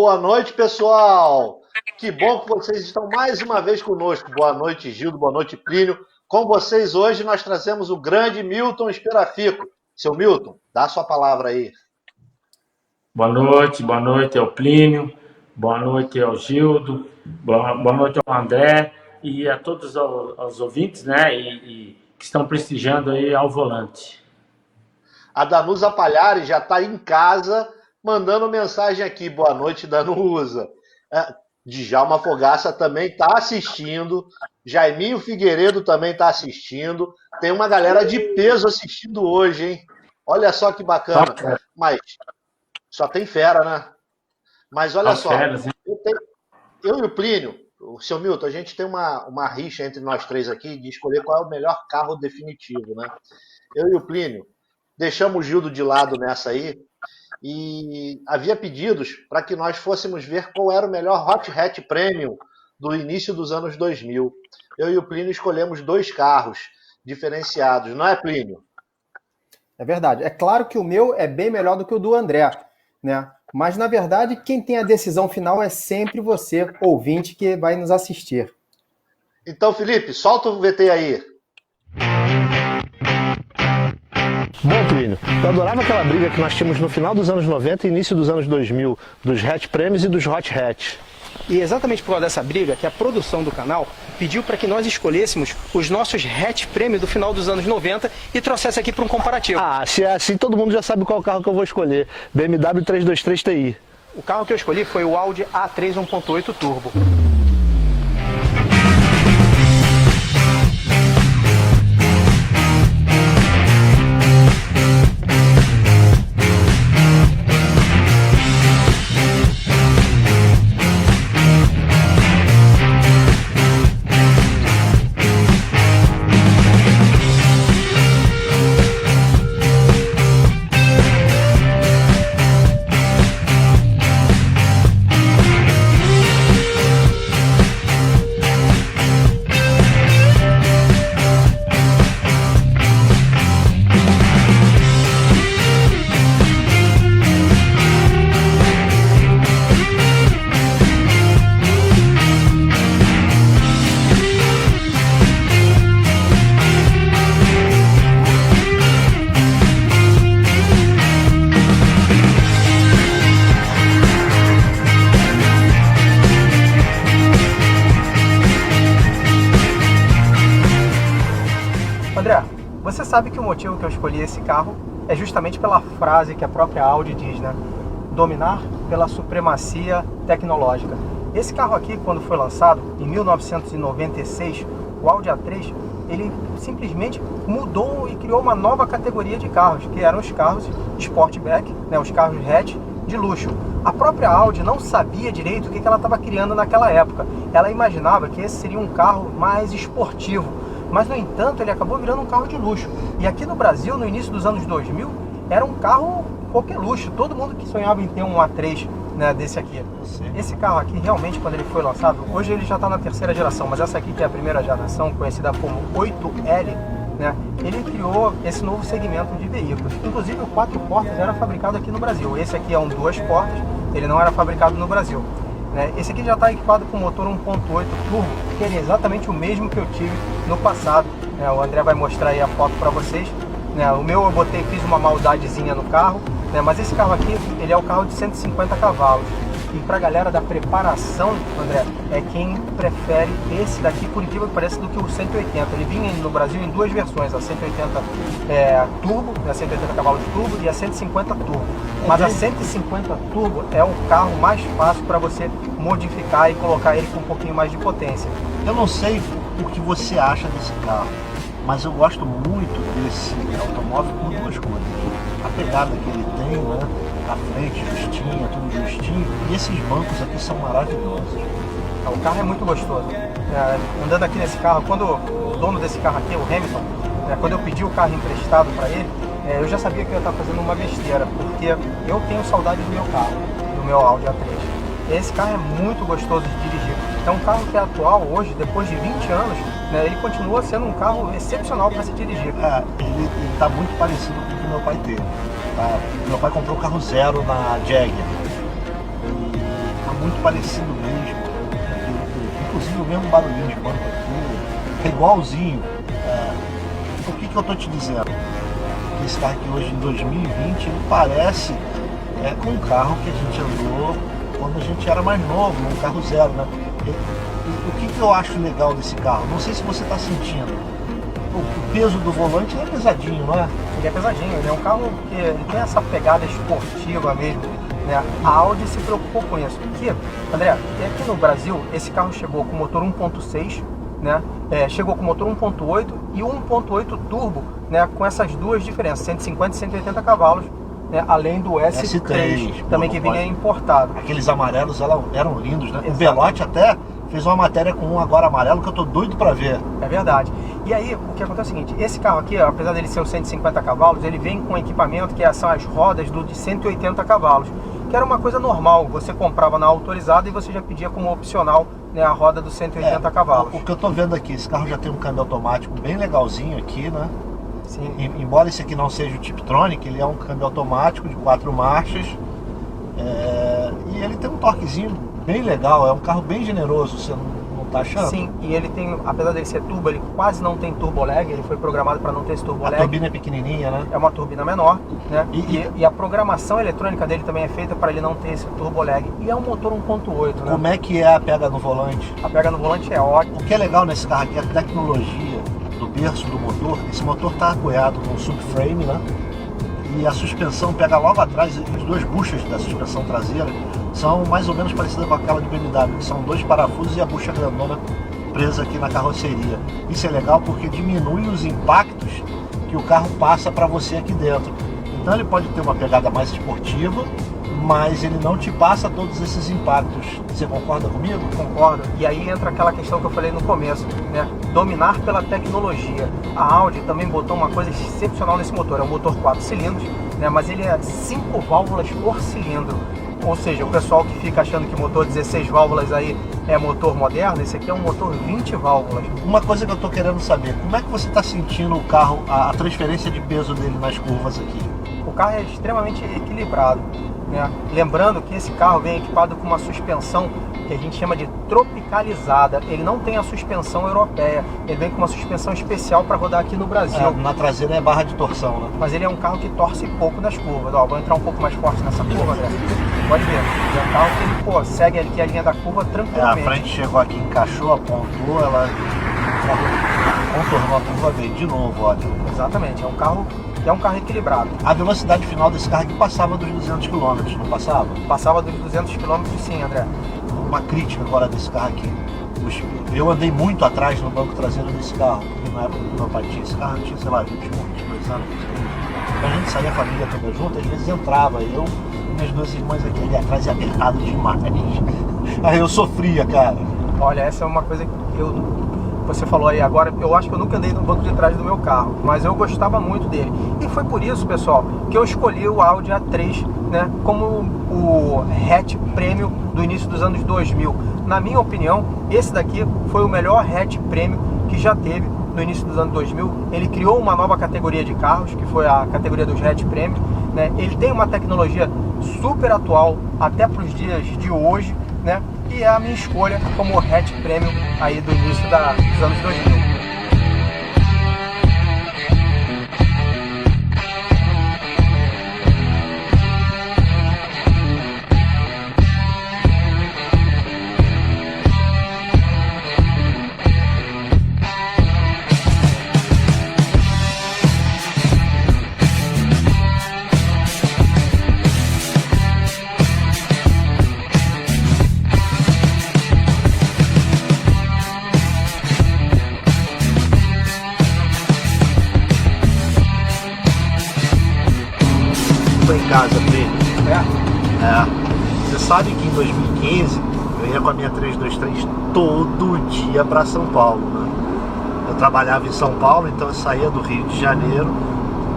Boa noite, pessoal! Que bom que vocês estão mais uma vez conosco. Boa noite, Gildo, boa noite, Plínio. Com vocês hoje nós trazemos o grande Milton Esperafico. Seu Milton, dá a sua palavra aí. Boa noite ao Plínio, boa noite ao Gildo, boa noite ao André e a todos os ouvintes, né, que estão prestigiando aí ao volante. A Danusa Palhares já está em casa mandando mensagem aqui. Boa noite, Danusa. Djalma Fogaça também está assistindo. Jaiminho Figueiredo também está assistindo. Tem uma galera de peso assistindo hoje, hein? Olha só que bacana. Mas só tem fera, né? Mas olha só, eu e o Plínio, o seu Milton, a gente tem uma rixa entre nós três aqui de escolher qual é o melhor carro definitivo, né? Eu e o Plínio deixamos o Gildo de lado nessa aí e havia pedidos para que nós fôssemos ver qual era o melhor Hot Hatch Premium do início dos anos 2000. Eu e o Plínio escolhemos dois carros diferenciados, não é, Plínio? É verdade. É claro que o meu é bem melhor do que o do André, né? Mas, na verdade, quem tem a decisão final é sempre você, ouvinte, que vai nos assistir. Então, Felipe, solta o VT aí. Bom, Plínio, eu adorava aquela briga que nós tínhamos no final dos anos 90 e início dos anos 2000, dos Hatch Premiums e dos Hot Hatch. E exatamente por causa dessa briga que a produção do canal pediu para que nós escolhêssemos os nossos Hatch Premium do final dos anos 90 e trouxesse aqui para um comparativo. Ah, se é assim, todo mundo já sabe qual carro que eu vou escolher. BMW 323 Ti. O carro que eu escolhi foi o Audi A3 1.8 Turbo. André, você sabe que o motivo que eu escolhi esse carro é justamente pela frase que a própria Audi diz, né? Dominar pela supremacia tecnológica. Esse carro aqui, quando foi lançado, em 1996, o Audi A3, ele simplesmente mudou e criou uma nova categoria de carros, que eram os carros Sportback, né, os carros hatch de luxo. A própria Audi não sabia direito o que ela estava criando naquela época. Ela imaginava que esse seria um carro mais esportivo, mas no entanto ele acabou virando um carro de luxo. E aqui no Brasil, no início dos anos 2000, era um carro qualquer luxo. Todo mundo que sonhava em ter um A3, né, desse aqui. Esse carro aqui, realmente, quando ele foi lançado, hoje ele já está na terceira geração, mas essa aqui que é a primeira geração, conhecida como 8L, né, ele criou esse novo segmento de veículos. Inclusive o 4 portas era fabricado aqui no Brasil. Esse aqui é um 2 portas, ele não era fabricado no Brasil. Esse aqui já está equipado com motor 1.8 turbo, que é exatamente o mesmo que eu tive no passado. O André vai mostrar aí a foto para vocês. O meu eu fiz uma maldadezinha no carro, mas esse carro aqui, ele é o carro de 150 cavalos. E para a galera da preparação, André, é quem prefere esse daqui, por incrível que pareça, do que o 180. Ele vinha no Brasil em duas versões, a 180 turbo, a 180 cavalos turbo e a 150 turbo. Mas a 150 turbo é o carro mais fácil para você modificar e colocar ele com um pouquinho mais de potência. Eu não sei o que você acha desse carro, mas eu gosto muito desse automóvel por duas coisas. A pegada que ele tem, né? A frente justinha, tudo justinho, e esses bancos aqui são maravilhosos. O carro é muito gostoso. Andando aqui nesse carro, quando o dono desse carro aqui, o Hamilton, quando eu pedi o carro emprestado para ele, eu já sabia que eu ia estar fazendo uma besteira, porque eu tenho saudade do meu carro, do meu Audi A3. Esse carro é muito gostoso de dirigir. É um carro que é atual hoje, depois de 20 anos, ele continua sendo um carro excepcional para se dirigir. Ele está muito parecido com o que meu pai teve. Meu pai comprou um carro zero na Jaguar. muito parecido mesmo. Inclusive o mesmo barulhinho de banco aqui, é igualzinho. O que eu tô te dizendo? Esse carro aqui hoje em 2020, ele parece com um carro que a gente andou quando a gente era mais novo, um carro zero, né? O que eu acho legal desse carro? Não sei se você está sentindo. O peso do volante é pesadinho, não é? Ele é pesadinho, ele é um carro que ele tem essa pegada esportiva mesmo, né? A Audi se preocupou com isso. Aqui, André, aqui no Brasil, esse carro chegou com motor 1.6, né? Chegou com motor 1.8 e 1.8 turbo, né? Com essas duas diferenças, 150 e 180 cavalos, né? Além do S3 também, que vinha importado. Aqueles amarelos eram lindos, né? Exatamente. O Belotti até fez uma matéria com um agora amarelo que eu tô doido para ver. É verdade. E aí, o que acontece é o seguinte, esse carro aqui, apesar dele ser o 150 cavalos, ele vem com equipamento que são as rodas de 180 cavalos, que era uma coisa normal, você comprava na autorizada e você já pedia como opcional, né, a roda dos 180 cavalos. O que eu tô vendo aqui, esse carro já tem um câmbio automático bem legalzinho aqui, né? Sim. Embora esse aqui não seja o Tiptronic, ele é um câmbio automático de 4 marchas, e ele tem um torquezinho bem legal, é um carro bem generoso, você não tá achando? Sim, e ele tem, apesar dele ser turbo, ele quase não tem turbo lag, ele foi programado para não ter esse turbo lag. A turbina é pequenininha, né? É uma turbina menor, né? E a programação eletrônica dele também é feita para ele não ter esse turbo lag. E é um motor 1.8, né? Como é que é a pega no volante? A pega no volante é ótima. O que é legal nesse carro aqui é a tecnologia do berço do motor. Esse motor está apoiado num subframe, né? E a suspensão pega logo atrás, as duas buchas da suspensão traseira são mais ou menos parecidas com aquela de BMW, que são 2 parafusos e a bucha grandona presa aqui na carroceria. Isso é legal porque diminui os impactos que o carro passa para você aqui dentro. Então ele pode ter uma pegada mais esportiva, mas ele não te passa todos esses impactos. Você concorda comigo? Concordo. E aí entra aquela questão que eu falei no começo, né? Dominar pela tecnologia. A Audi também botou uma coisa excepcional nesse motor. É um motor 4 cilindros, né? Mas ele é 5 válvulas por cilindro. Ou seja, o pessoal que fica achando que motor 16 válvulas aí é motor moderno, esse aqui é um motor 20 válvulas. Uma coisa que eu estou querendo saber, como é que você está sentindo o carro, a transferência de peso dele nas curvas aqui? O carro é extremamente equilibrado, né? Lembrando que esse carro vem equipado com uma suspensão que a gente chama de tropicalizada. Ele não tem a suspensão europeia, ele vem com uma suspensão especial para rodar aqui no Brasil. Na traseira é barra de torção, né? Mas ele é um carro que torce pouco nas curvas. Ó, vou entrar um pouco mais forte nessa curva, André. Pode ver. É um carro que ele, segue aqui a linha da curva tranquilamente. A frente chegou aqui, encaixou, apontou, ela contornou a curva bem. De novo, olha. Exatamente. É um carro que é um carro equilibrado. A velocidade final desse carro aqui passava dos 200 km, não passava? Passava dos 200 km sim, André. Uma crítica agora desse carro aqui. Eu andei muito atrás no banco traseiro desse carro, porque na época do meu pai tinha esse carro, eu tinha, sei lá, 21, 22 anos. Quando a gente saía a família toda junto, às vezes entrava, eu e minhas duas irmãs aqui ali atrás e apertado demais. Aí eu sofria, cara. Olha, essa é uma coisa que você falou aí agora, eu acho que eu nunca andei no banco de trás do meu carro, mas eu gostava muito dele. E foi por isso, pessoal, que eu escolhi o Audi A3, né, como o hatch premium do início dos anos 2000. Na minha opinião, esse daqui foi o melhor hatch premium que já teve no início dos anos 2000. Ele criou uma nova categoria de carros, que foi a categoria dos hatch premium, né? Ele tem uma tecnologia super atual até para os dias de hoje, né? E é a minha escolha como hatch premium aí do início dos anos 2000. Em casa, Pedro. Você sabe que em 2015 eu ia com a minha 323 todo dia para São Paulo, né? Eu trabalhava em São Paulo, então eu saía do Rio de Janeiro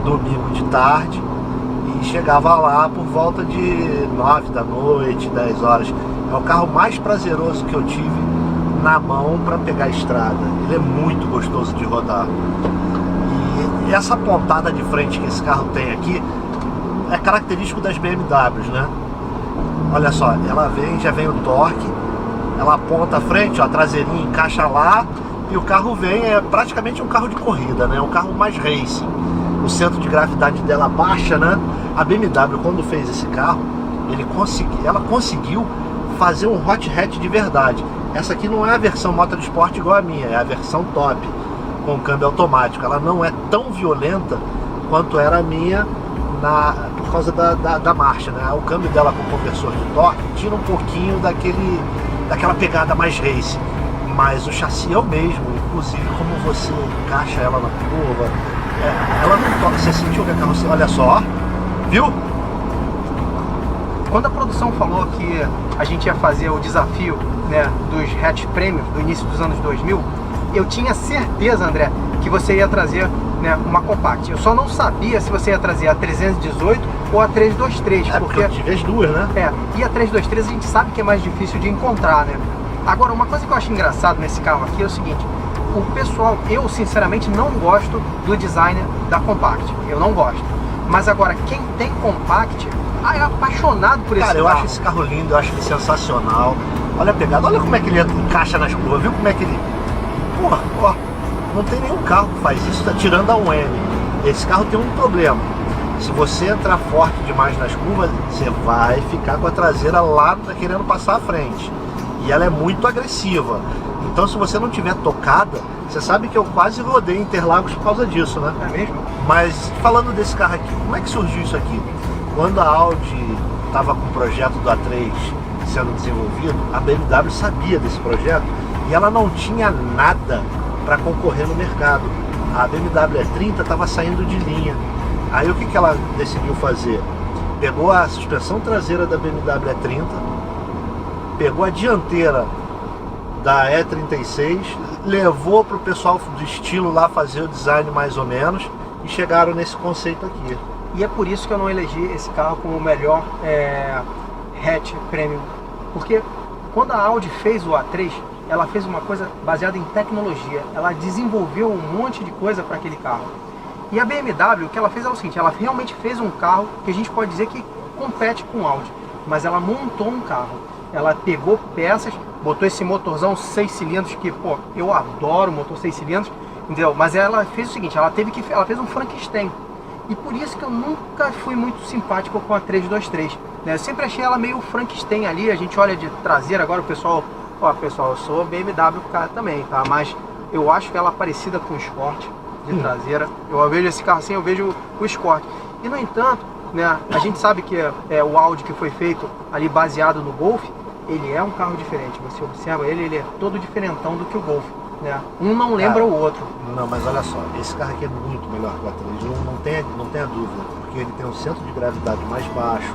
domingo de tarde e chegava lá por volta de 9 da noite, 10 horas. É o carro mais prazeroso que eu tive na mão para pegar a estrada. Ele é muito gostoso de rodar. E essa pontada de frente que esse carro tem aqui é característico das BMWs, né? Olha só, ela já vem o torque, ela aponta a frente, ó, a traseirinha encaixa lá e o carro vem, é praticamente um carro de corrida, né? Um carro mais racing. O centro de gravidade dela baixa, né? A BMW, quando fez esse carro, ela conseguiu fazer um hot hatch de verdade. Essa aqui não é a versão Motorsport igual a minha, é a versão top, com câmbio automático. Ela não é tão violenta quanto era a minha por causa da marcha, né? O câmbio dela com conversor de torque tira um pouquinho daquela pegada mais race, mas o chassi é o mesmo, inclusive como você encaixa ela na curva, ela não toca. Você sentiu que a carroceria, olha só, viu? Quando a produção falou que a gente ia fazer o desafio, né, dos hatch premium do início dos anos 2000, eu tinha certeza, André, que você ia trazer, né, uma compact. Eu só não sabia se você ia trazer a 318 ou a 323, porque eu tive as duas, né? E a 323 a gente sabe que é mais difícil de encontrar, né? Agora, uma coisa que eu acho engraçado nesse carro aqui é o seguinte: o pessoal, eu sinceramente não gosto do design da compact, eu não gosto. Mas agora, quem tem compact é apaixonado por esse carro. Cara, eu acho esse carro lindo, eu acho ele sensacional. Olha a pegada, olha como é que ele encaixa nas curvas, viu como é que ele... Porra, ó, não tem nenhum carro que faz isso, tá tirando a 1M. Esse carro tem um problema: se você entrar forte demais nas curvas, você vai ficar com a traseira lá querendo passar à frente. E ela é muito agressiva. Então, se você não tiver tocada, você sabe que eu quase rodei Interlagos por causa disso, né? É mesmo? Mas falando desse carro aqui, como é que surgiu isso aqui? Quando a Audi estava com o projeto do A3 sendo desenvolvido, a BMW sabia desse projeto e ela não tinha nada para concorrer no mercado. A BMW E30 estava saindo de linha. Aí o que ela decidiu fazer? Pegou a suspensão traseira da BMW E30, pegou a dianteira da E36, levou para o pessoal do estilo lá fazer o design mais ou menos e chegaram nesse conceito aqui. E é por isso que eu não elegi esse carro como o melhor hatch premium, porque quando a Audi fez o A3, ela fez uma coisa baseada em tecnologia, ela desenvolveu um monte de coisa para aquele carro. E a BMW, o que ela fez é o seguinte: ela realmente fez um carro que a gente pode dizer que compete com o Audi, mas ela montou um carro, ela pegou peças, botou esse motorzão 6 cilindros, que, pô, eu adoro motor 6 cilindros, entendeu? Mas ela fez o seguinte: ela fez um Frankenstein. E por isso que eu nunca fui muito simpático com a 323, né? Eu sempre achei ela meio Frankenstein ali. A gente olha de traseira, agora o pessoal, ó, pessoal, eu sou BMW cara também, tá? Mas eu acho ela parecida com o Escort de traseira. Eu vejo esse carro assim, eu vejo o Escort. E no entanto, né, a gente sabe que o Audi que foi feito ali baseado no Golf, ele é um carro diferente. Você observa ele é todo diferentão do que o Golf, né? Um não lembra o outro. Não, mas olha só, esse carro aqui é muito melhor que o A3, não tenha dúvida, porque ele tem um centro de gravidade mais baixo,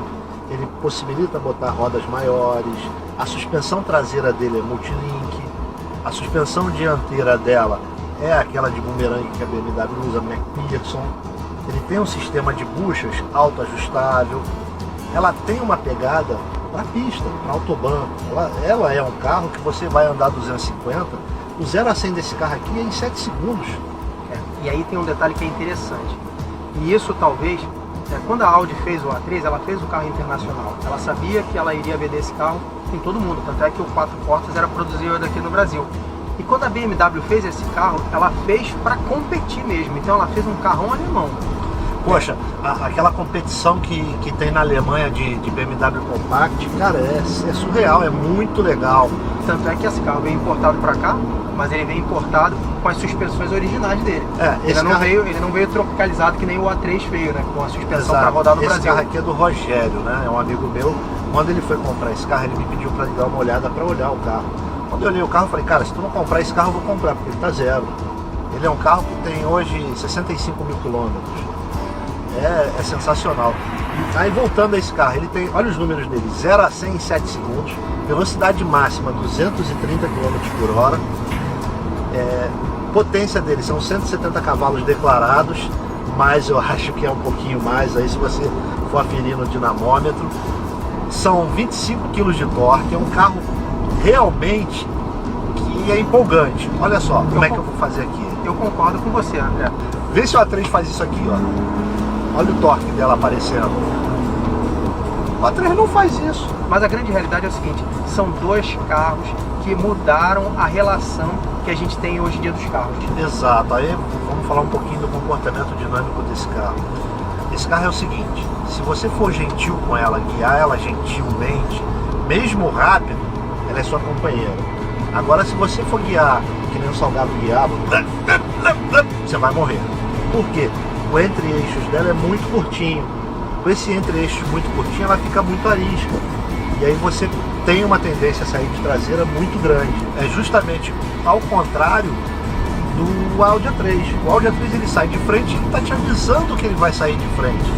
ele possibilita botar rodas maiores, a suspensão traseira dele é multilink, a suspensão dianteira dela é aquela de bumerangue que a BMW usa, McPherson. Ele tem um sistema de buchas autoajustável, ela tem uma pegada para pista, para autobahn. Ela é um carro que você vai andar 250, o 0 a 100 desse carro aqui é em 7 segundos. E aí tem um detalhe que é interessante, e isso talvez, quando a Audi fez o A3, ela fez o carro internacional, ela sabia que ela iria vender esse carro em todo mundo, tanto é que o 4 portas era produzido aqui no Brasil. E quando a BMW fez esse carro, ela fez para competir mesmo, então ela fez um carrão alemão. Poxa, aquela competição que tem na Alemanha de BMW Compact, cara, é surreal, é muito legal. Tanto é que esse carro veio importado para cá, mas ele veio importado com as suspensões originais dele. Ele não veio tropicalizado que nem o A3 veio, né? Com a suspensão para rodar no Brasil. Esse carro aqui é do Rogério, né? É um amigo meu. Quando ele foi comprar esse carro, ele me pediu para dar uma olhada para olhar o carro. Quando eu olhei o carro, eu falei: cara, se tu não comprar esse carro, eu vou comprar, porque ele tá zero. Ele é um carro que tem hoje 65 mil quilômetros. É sensacional. Aí voltando a esse carro, ele tem, olha os números dele: 0 a 100 em 7 segundos, velocidade máxima 230 km por hora, potência dele são 170 cavalos declarados, mas eu acho que é um pouquinho mais aí se você for aferir no dinamômetro. São 25 kg de torque, é um carro realmente que é empolgante. Olha só como é que eu vou fazer aqui. Eu concordo com você, André. Vê se o A3 faz isso aqui, ó. Olha o torque dela aparecendo. O A3 não faz isso. Mas a grande realidade é o seguinte, são dois carros que mudaram a relação que a gente tem hoje em dia dos carros. Exato, aí vamos falar um pouquinho do comportamento dinâmico desse carro. Esse carro é o seguinte, se você for gentil com ela, guiar ela gentilmente, mesmo rápido, ela é sua companheira. Agora, se você for guiar, que nem o Salgado guiava, você vai morrer. Por quê? O entre-eixos dela é muito curtinho. Com esse entre-eixos muito curtinho, ela fica muito arisca. E aí você tem uma tendência a sair de traseira muito grande. É justamente ao contrário do Audi A3. O Audi A3 ele sai de frente e ele está te avisando que ele vai sair de frente.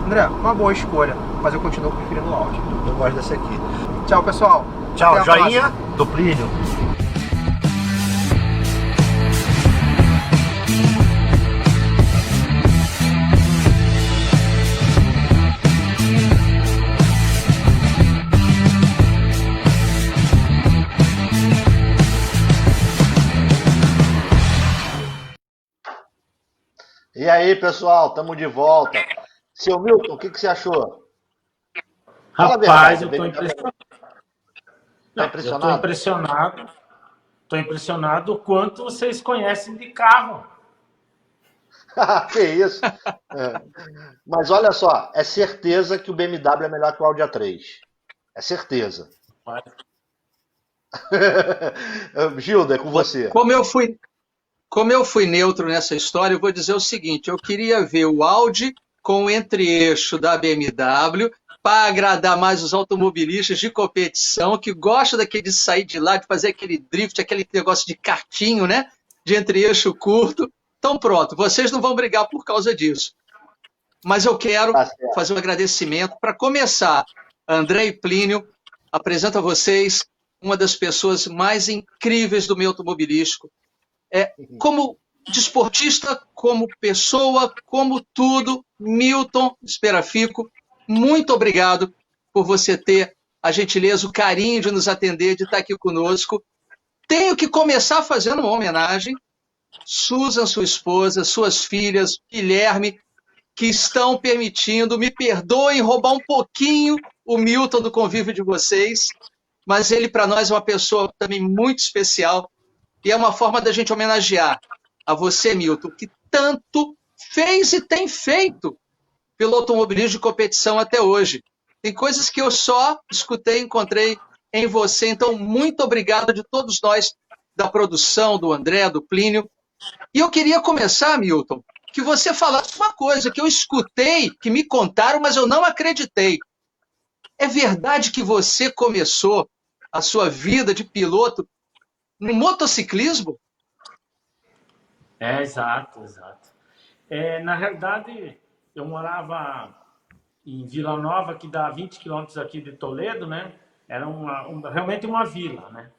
André, uma boa escolha, mas eu continuo preferindo o Audi. Eu gosto desse aqui. Tchau, pessoal. Tchau, Até a joinha próxima. do Plínio. E aí, pessoal, estamos de volta. Seu Milton, o que você achou? Fala a Rapaz, verdade, eu estou BMW. impressionado. Tá Não, impressionado? eu estou impressionado. Estou impressionado o quanto vocês conhecem de carro. Que isso? É. Mas olha só, é certeza que o BMW é melhor que o Audi A3. É certeza. Gilda, é com você. Como eu fui neutro nessa história, eu vou dizer o seguinte: eu queria ver o Audi com o entre-eixo da BMW para agradar mais os automobilistas de competição que gostam daquele de sair de lá, de fazer aquele drift, aquele negócio de kartinho, né? De entre-eixo curto. Então pronto, vocês não vão brigar por causa disso. Mas eu quero fazer um agradecimento. Para começar, André e Plínio, apresento a vocês uma das pessoas mais incríveis do meio automobilístico. Como desportista, como pessoa, como tudo, Milton Esperafico, muito obrigado por você ter a gentileza, o carinho de nos atender, de estar aqui conosco. Tenho que começar fazendo uma homenagem. Susan, sua esposa, suas filhas, Guilherme, que estão permitindo, me perdoem, roubar um pouquinho o Milton do convívio de vocês, mas ele para nós é uma pessoa também muito especial e é uma forma da gente homenagear a você, Milton, que tanto fez e tem feito pelo automobilismo de competição até hoje. Tem coisas que eu só escutei e encontrei em você, então muito obrigado de todos nós da produção, do André, do Plínio. E eu queria começar, Milton, que você falasse uma coisa que eu escutei, que me contaram, mas eu não acreditei. É verdade que você começou a sua vida de piloto no motociclismo? Exato. Na realidade, eu morava em Vila Nova, que dá 20 quilômetros aqui de Toledo, né? Era realmente uma vila, né?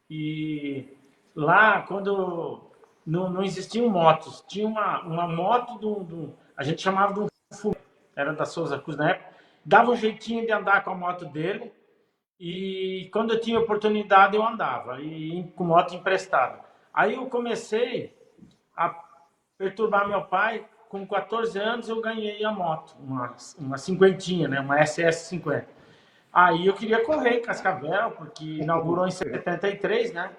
E lá, quando não existiam motos, tinha uma moto a gente chamava de um fumê, era da Souza Cruz na época, dava um jeitinho de andar com a moto dele, e quando eu tinha oportunidade eu andava, e com moto emprestada. Aí eu comecei a perturbar meu pai, com 14 anos eu ganhei a moto, uma cinquentinha, né? Uma SS50. Aí eu queria correr em Cascavel, porque inaugurou em 73, né?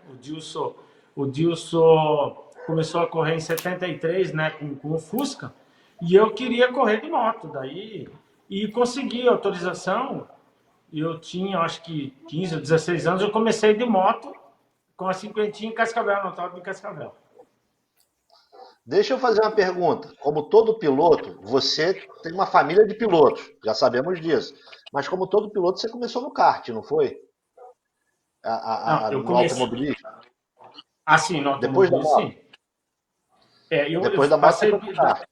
O Dilson começou a correr em 73, né? Com o Fusca. E eu queria correr de moto. Daí, e consegui a autorização. Eu tinha, acho que 15 ou 16 anos, eu comecei de moto com a cinquentinha em Cascavel, no autódromo de Cascavel. Deixa eu fazer uma pergunta. Como todo piloto, você tem uma família de pilotos, já sabemos disso. Mas como todo piloto, você começou no kart, não foi? Eu no comecei... automobilismo? Ah, sim, no Depois da moto? sim. Depois da moto, você foi pro kart.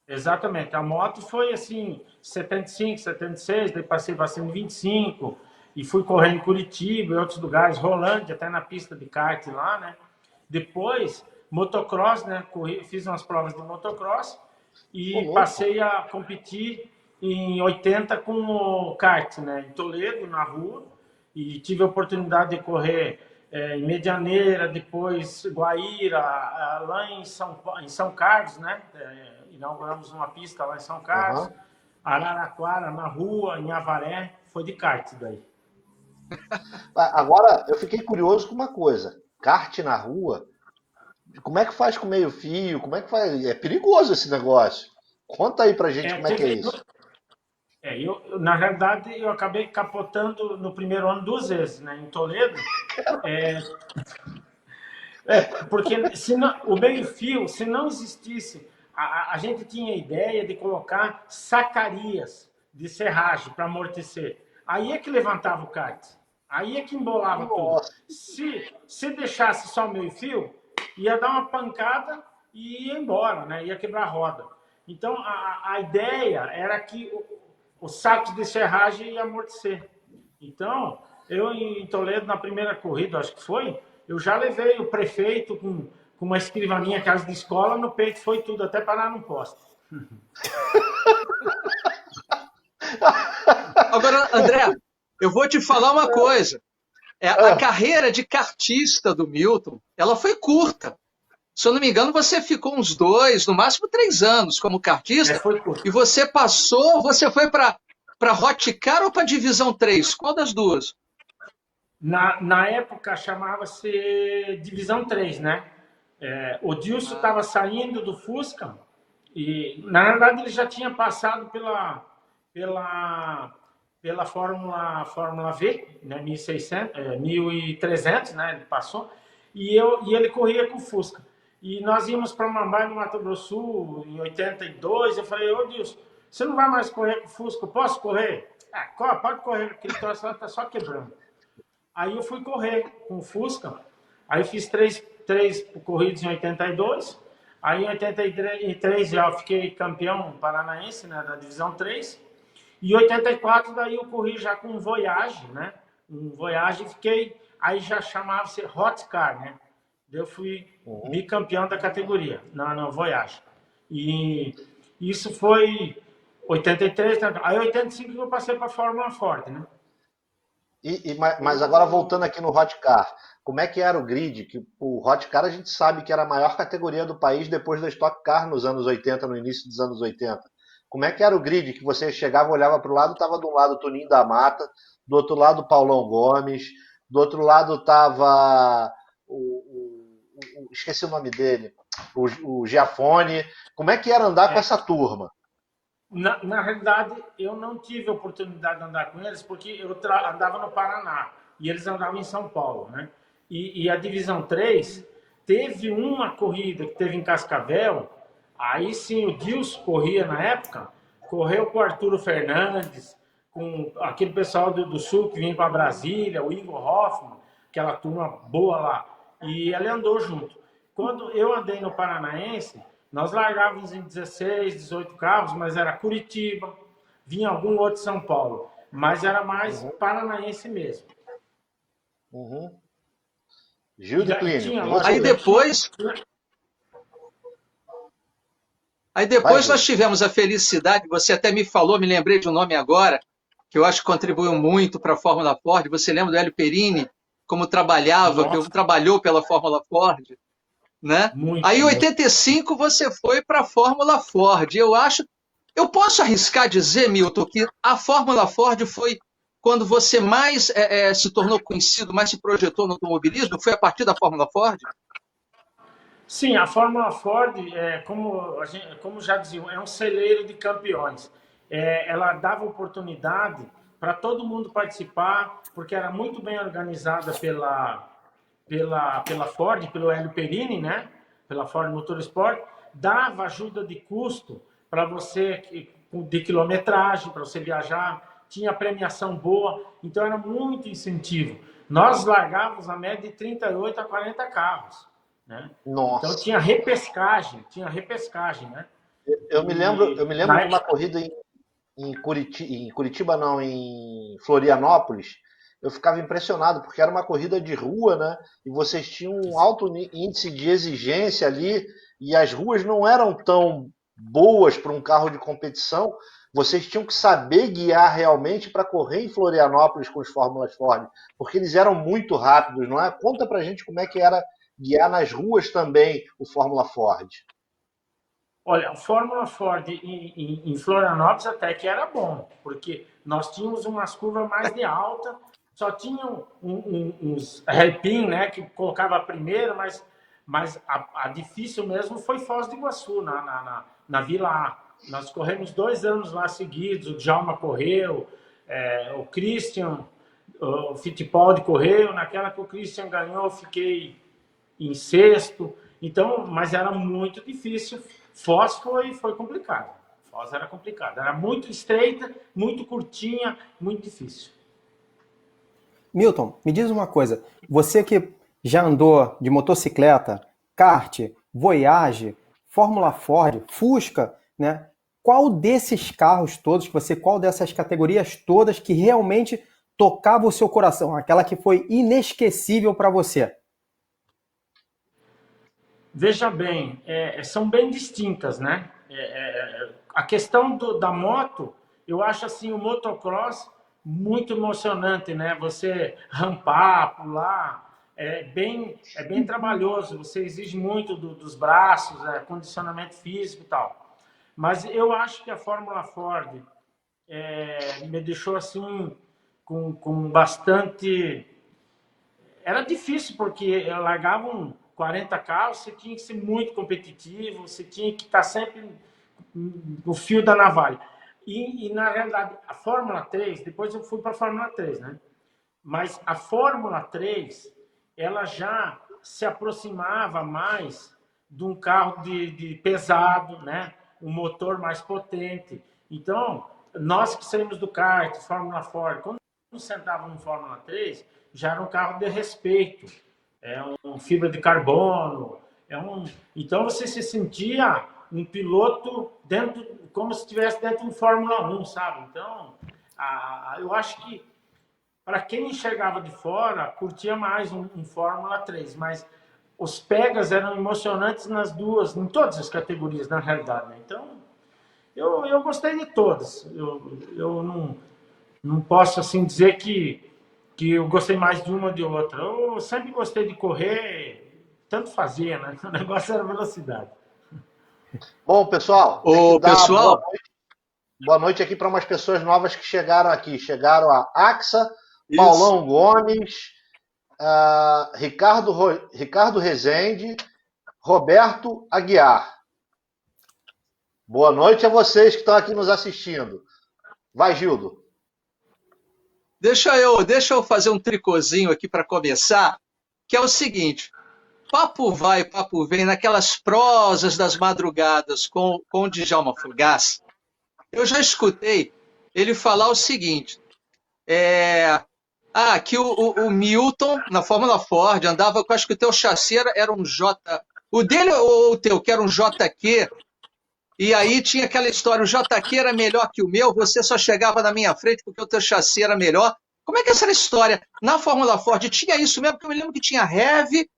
Exatamente. A moto foi assim, 75, 76, daí passei bastante 25, e fui correr em Curitiba e outros lugares, Rolândia, até na pista de kart lá, né? Depois, motocross, né? Fiz umas provas de motocross e passei a competir em 80 com o kart, né? Em Toledo, na rua, e tive a oportunidade de correr em Medianeira, depois Guaíra, lá em São Carlos, né? Inauguramos uma pista lá em São Carlos. Araraquara, na rua, em Avaré, foi de kart daí. Agora, eu fiquei curioso com uma coisa. Kart na rua, como é que faz com meio fio? Como é que faz? É perigoso esse negócio. Conta aí pra gente como é que é isso. Na realidade, eu acabei capotando no primeiro ano 2 vezes, né? Em Toledo. Porque o meio-fio, se não existisse, a gente tinha a ideia de colocar sacarias de serragem para amortecer. Aí é que levantava o kart. Aí é que embolava tudo. Se deixasse só o meio-fio, ia dar uma pancada e ia embora, né? Ia quebrar a roda. Então, a ideia era que o saco de serragem ia amortecer. Então, eu em Toledo, na primeira corrida, acho que foi, eu já levei o prefeito com uma escrivaninha, casa de escola, no peito, foi tudo, até parar no poste. Agora, André, eu vou te falar uma coisa. A carreira de kartista do Milton, ela foi curta. Se eu não me engano, você ficou uns 2, no máximo 3 anos como kartista. Foi curto. E você foi para Hot Car ou para Divisão 3? Qual das duas? Na época chamava-se Divisão 3, né? O Dilson estava saindo do Fusca e, na verdade, ele já tinha passado pela Fórmula V, né? 1.300, né? Ele passou. E ele corria com o Fusca. E nós íamos para Mambai, no Mato Grosso do Sul, em 82. Eu falei, ô Dilson, você não vai mais correr com o Fusca? Eu posso correr? Pode correr, aquele troço lá está só quebrando. Aí eu fui correr com o Fusca, aí fiz três corridas em 82, aí em 83 já fiquei campeão paranaense, né, da Divisão 3, e em 84 daí eu corri já com um Voyage, né, aí já chamava-se Hot Car, né, eu fui bicampeão da categoria, na Voyage, e isso foi 83, aí em 85 eu passei para a Fórmula Ford, né. Mas agora voltando aqui no Hot Car, como é que era o grid? Que o Hot Car a gente sabe que era a maior categoria do país depois da Stock Car nos anos 80, no início dos anos 80. Como é que era o grid? Que você chegava, olhava para o lado, estava de um lado o Toninho da Mata, do outro lado o Paulão Gomes, do outro lado estava esqueci o nome dele, o Giafone. Como é que era andar com essa turma? Na realidade, eu não tive a oportunidade de andar com eles porque eu andava no Paraná e eles andavam em São Paulo, né? E a Divisão 3 teve uma corrida que teve em Cascavel, aí sim o Dilson corria na época, correu com o Arturo Fernandes, com aquele pessoal do Sul que vinha para Brasília, o Igor Hoffman, aquela turma boa lá, e ele andou junto. Quando eu andei no Paranaense, nós largávamos em 16, 18 carros, mas era Curitiba, vinha algum outro de São Paulo, mas era mais paranaense mesmo. Gil de Clínio. Aí depois nós tivemos a felicidade, você até me falou, me lembrei de um nome agora, que eu acho que contribuiu muito para a Fórmula Ford. Você lembra do Hélio Perini, como trabalhou pela Fórmula Ford? Né? Aí em 85 você foi para a Fórmula Ford. Eu posso arriscar dizer, Milton, que a Fórmula Ford foi quando você mais se tornou conhecido, mais se projetou no automobilismo? Foi a partir da Fórmula Ford? Sim, a Fórmula Ford, como já dizia, é um celeiro de campeões. Ela dava oportunidade para todo mundo participar, porque era muito bem organizada pela Ford, pelo Hélio Perini, né? Pela Ford Motorsport, dava ajuda de custo para você, de quilometragem, para você viajar, tinha premiação boa, então era muito incentivo. Nós largávamos a média de 38 a 40 carros, né? Nossa. Então tinha repescagem, né? Eu me lembro de uma corrida em Curitiba não, em Florianópolis. Eu ficava impressionado, porque era uma corrida de rua, né? E vocês tinham um alto índice de exigência ali, e as ruas não eram tão boas para um carro de competição. Vocês tinham que saber guiar realmente para correr em Florianópolis com os Fórmulas Ford, porque eles eram muito rápidos, não é? Conta pra gente como é que era guiar nas ruas também o Fórmula Ford. Olha, a Fórmula Ford em Florianópolis até que era bom, porque nós tínhamos umas curvas mais de alta, só tinham uns hairpin, né, que colocava a primeira, mas a difícil mesmo foi Foz do Iguaçu, na Vila A. Nós corremos 2 anos lá seguidos, o Djalma correu, o Christian, o Fittipaldi correu, naquela que o Christian ganhou, eu fiquei em sexto, então, mas era muito difícil. Foz foi complicado. Foz era complicado. Era muito estreita, muito curtinha, muito difícil. Milton, me diz uma coisa. Você que já andou de motocicleta, kart, Voyage, Fórmula Ford, Fusca, né? Qual desses carros todos, qual dessas categorias todas que realmente tocava o seu coração? Aquela que foi inesquecível para você? Veja bem, são bem distintas, né? A questão da moto, eu acho assim, o motocross muito emocionante, né? Você rampar, pular, é bem trabalhoso, você exige muito dos braços, condicionamento físico e tal. Mas eu acho que a Fórmula Ford me deixou assim, com bastante... Era difícil, porque largavam 40 carros, você tinha que ser muito competitivo, você tinha que estar sempre no fio da navalha. E na realidade, a Fórmula 3, depois eu fui para a Fórmula 3, né? Mas a Fórmula 3, ela já se aproximava mais de um carro de pesado, né? Um motor mais potente. Então, nós que saímos do kart, Fórmula Ford, quando sentávamos no Fórmula 3, já era um carro de respeito. Fibra de carbono. Então, você se sentia um piloto como se estivesse dentro de um Fórmula 1, sabe? Então, eu acho que para quem enxergava de fora, curtia mais um Fórmula 3, mas os pegas eram emocionantes em todas as categorias, na realidade, né? Então, eu gostei de todas. Eu não posso, assim, dizer que eu gostei mais de uma ou de outra. Eu sempre gostei de correr, tanto fazia, né? O negócio era velocidade. Bom, pessoal, pessoal, boa noite aqui para umas pessoas novas que chegaram aqui. Chegaram a Axa, isso. Paulão Gomes, Ricardo Rezende, Roberto Aguiar. Boa noite a vocês que estão aqui nos assistindo. Vai, Gildo. Deixa eu fazer um tricôzinho aqui para começar, que é o seguinte: papo vai, papo vem, naquelas prosas das madrugadas com o Djalma Fogaça, eu já escutei ele falar o seguinte, que o Milton, na Fórmula Ford, andava com, acho que o teu chassi era um J... O dele ou o teu, que era um JQ, e aí tinha aquela história, o JQ era melhor que o meu, você só chegava na minha frente porque o teu chassi era melhor. Como é que é essa história? Na Fórmula Ford tinha isso mesmo, porque eu me lembro que tinha Heavy,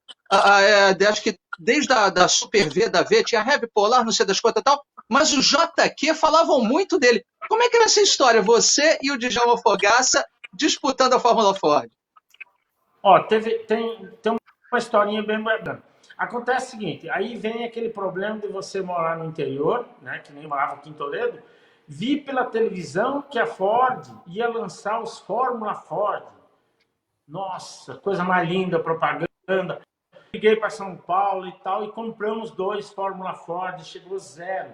acho que desde a Super V, da V, tinha Heavy Polar, não sei das quantas e tal, mas o JQ falavam muito dele. Como é que era essa história? Você e o Djalma Fogaça disputando a Fórmula Ford. Tem uma historinha bem bacana. Acontece o seguinte, aí vem aquele problema de você morar no interior, né, que nem morava aqui em Toledo, vi pela televisão que a Ford ia lançar os Fórmula Ford. Nossa, coisa mais linda, propaganda. Liguei para São Paulo e tal, e compramos 2 Fórmula Ford, chegou 0.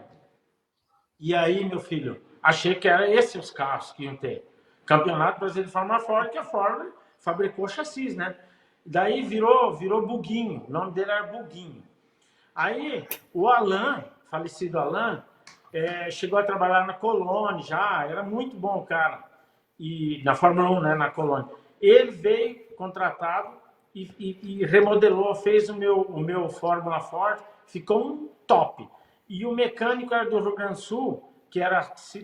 E aí, meu filho, achei que era esses os carros que iam ter. Campeonato Brasileiro de Fórmula Ford, que a Ford fabricou chassis, né? Daí virou Buguinho, o nome dele era Buguinho. Aí o Alain, falecido Alain, chegou a trabalhar na Colônia já, era muito bom o cara, e na Fórmula 1, né, na Colônia. Ele veio contratado e remodelou, fez o meu Fórmula Ford, ficou um top. E o mecânico era do Rio Grande do Sul, que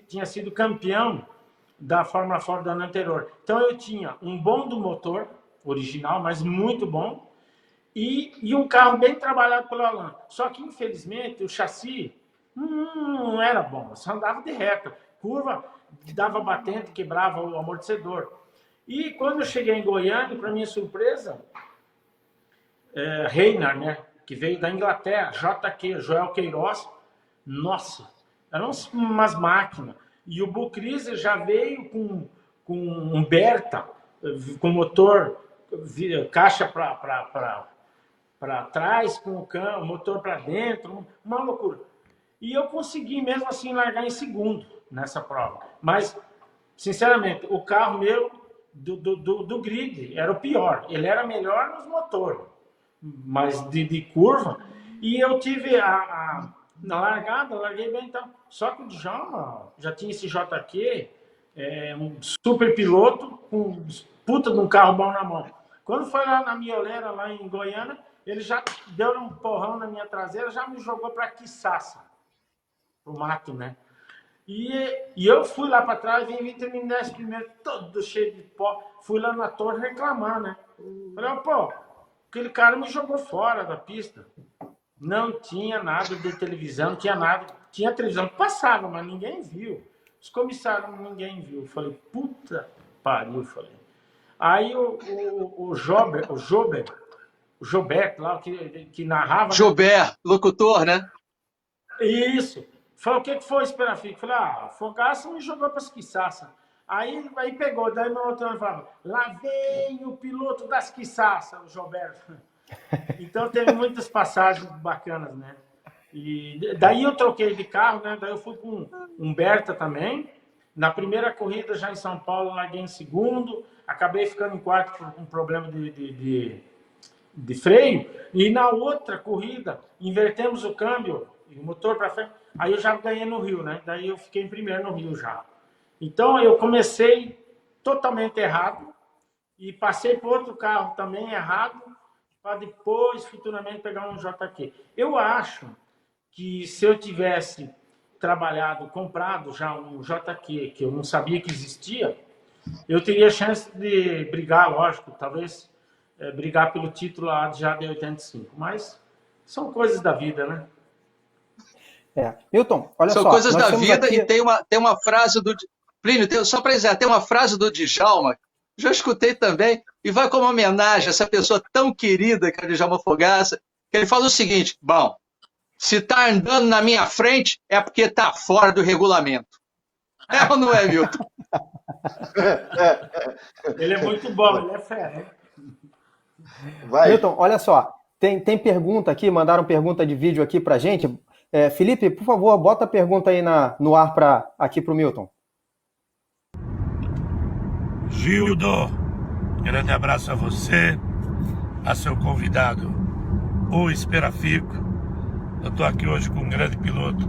tinha sido campeão da Fórmula Ford do ano anterior. Então eu tinha um bom do motor, original, mas muito bom, e um carro bem trabalhado pelo Alain. Só que, infelizmente, o chassi não era bom, só andava de reta. Curva, dava batente, quebrava o amortecedor. E quando eu cheguei em Goiânia, para minha surpresa, Reiner, né, que veio da Inglaterra, JQ, Joel Queiroz, Nossa, eram umas máquinas. E o Bucrisa já veio com um Berta, com motor, caixa para trás, com o motor para dentro, uma loucura. E eu consegui mesmo assim largar em segundo nessa prova. Mas, sinceramente, o carro meu do grid era o pior. Ele era melhor nos motores, mas de curva. E eu tive na largada, eu larguei bem então. Só que o Djalma já tinha esse JQ, um super piloto, com puta de um carro bom na mão. Quando foi lá na Mioleira, lá em Goiânia, ele já deu um porrão na minha traseira, já me jogou para Quiçaça, pro mato, né? E eu fui lá para trás, vim terminar esse primeiro, todo cheio de pó. Fui lá na torre reclamar, né? Falei, pô, aquele cara me jogou fora da pista. Não tinha nada de televisão, não tinha nada. Tinha televisão que passava, mas ninguém viu. Os comissários, ninguém viu. Falei, puta pariu, falei. Aí o Joberto lá, que narrava... Joubert, locutor, né? Isso. Falei, o que foi, Esperafico? Falei, Fogaça me jogou para as Quiçaças. Aí pegou, daí meu outro falava, lá vem o piloto das Quiçaças, o Joberto. Então teve muitas passagens bacanas, né? E daí eu troquei de carro, né? Daí eu fui com um Berta também. Na primeira corrida, já em São Paulo, larguei em segundo. Acabei ficando em quarto por um problema de freio. E na outra corrida, invertemos o câmbio, o motor para frente. Aí eu já ganhei no Rio, né? Daí eu fiquei em primeiro no Rio já. Então eu comecei totalmente errado e passei por outro carro também errado para depois, futuramente, pegar um JQ. Eu acho que se eu tivesse comprado já um JQ, que eu não sabia que existia, eu teria chance de brigar, lógico, talvez brigar pelo título lá já de 85. Mas são coisas da vida, né? Milton, olha só. São coisas da vida aqui... e tem uma frase do... Plínio, só para dizer, tem uma frase do Djalma, já escutei também, e vai como homenagem a essa pessoa tão querida que é o Djalma Fogaça, que ele fala o seguinte, bom, se tá andando na minha frente é porque tá fora do regulamento. É ou não é, Milton? Ele é muito bom, ele é fera, né? Vai. Milton, olha só, tem pergunta aqui, mandaram pergunta de vídeo aqui pra gente. Felipe, por favor, bota a pergunta aí no ar aqui pro Milton. Gildo, grande abraço a você, a seu convidado, o Esperafico. Eu estou aqui hoje com um grande piloto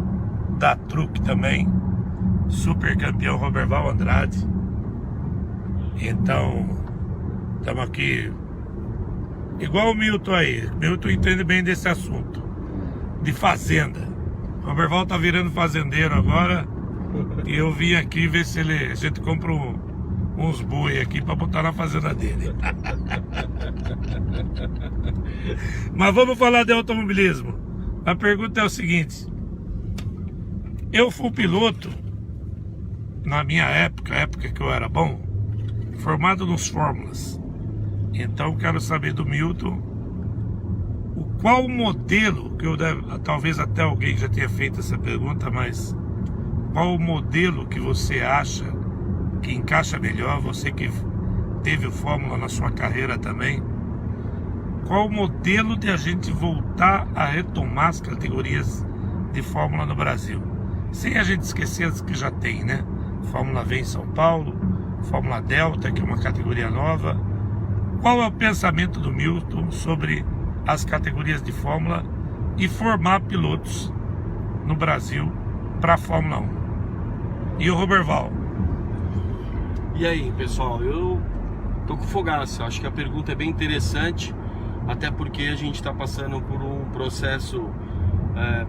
da Truck também, super campeão Roberval Andrade. Então, estamos aqui, igual o Milton aí. Milton entende bem desse assunto, de fazenda. O Roberval está virando fazendeiro agora e eu vim aqui ver se a gente compra uns boi aqui para botar na fazenda dele. Mas vamos falar de automobilismo. A pergunta é o seguinte: eu fui piloto na minha época que eu era bom, formado nos Fórmulas. Então quero saber do Milton qual o modelo, que talvez até alguém já tenha feito essa pergunta, mas qual o modelo que você acha que encaixa melhor, você que teve o Fórmula na sua carreira também, qual o modelo de a gente voltar a retomar as categorias de Fórmula no Brasil? Sem a gente esquecer as que já tem, né? Fórmula V em São Paulo, Fórmula Delta, que é uma categoria nova. Qual é o pensamento do Milton sobre as categorias de Fórmula e formar pilotos no Brasil para a Fórmula 1? E o Roberval? E aí, pessoal, eu tô com Fogaça. Acho que a pergunta é bem interessante, até porque a gente está passando por um processo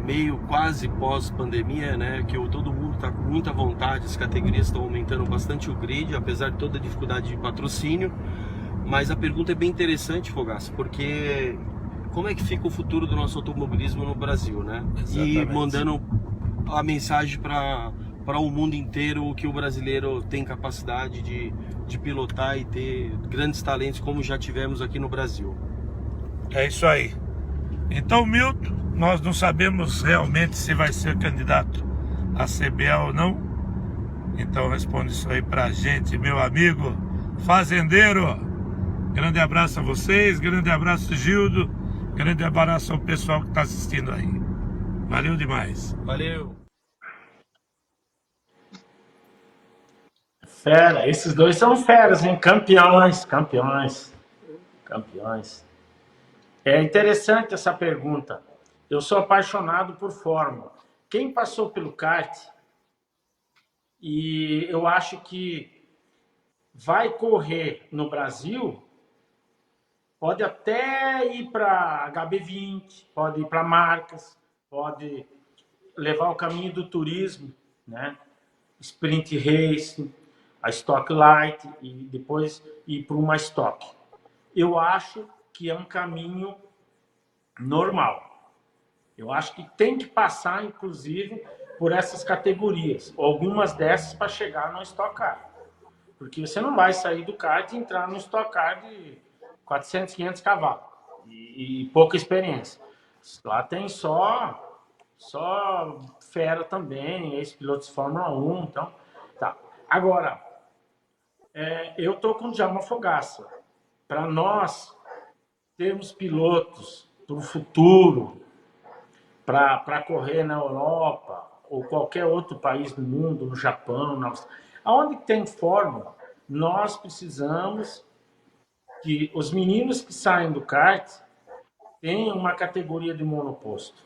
meio quase pós-pandemia, né? Que todo mundo está com muita vontade, as categorias estão aumentando bastante o grid, apesar de toda a dificuldade de patrocínio. Mas a pergunta é bem interessante, Fogaça, porque como é que fica o futuro do nosso automobilismo no Brasil, né? Exatamente. E mandando a mensagem para o mundo inteiro que o brasileiro tem capacidade de pilotar e ter grandes talentos como já tivemos aqui no Brasil. É isso aí. Então, Milton, nós não sabemos realmente se vai ser candidato a CBA ou não. Então responde isso aí pra gente, meu amigo fazendeiro. Grande abraço a vocês, grande abraço, Gildo, grande abraço ao pessoal que está assistindo aí. Valeu demais. Valeu. Fera, esses dois são feras, hein? Campeões. É interessante essa pergunta. Eu sou apaixonado por Fórmula. Quem passou pelo kart, e eu acho que vai correr no Brasil, pode até ir para HB20, pode ir para marcas, pode levar o caminho do turismo, né? Sprint Racing, a Stock Light e depois ir para uma Stock. Eu acho que é um caminho normal. Eu acho que tem que passar, inclusive, por essas categorias, algumas dessas para chegar no Stock Car. Porque você não vai sair do kart e entrar no Stock Car de 400, 500 cavalos e pouca experiência. Lá tem só fera também, ex-pilotos de Fórmula 1, então, tá. Agora, eu tô com o Djalma Fogaça. Para nós termos pilotos para o futuro, para correr na Europa ou qualquer outro país do mundo, no Japão, aonde tem Fórmula, nós precisamos que os meninos que saem do kart tenham uma categoria de monoposto.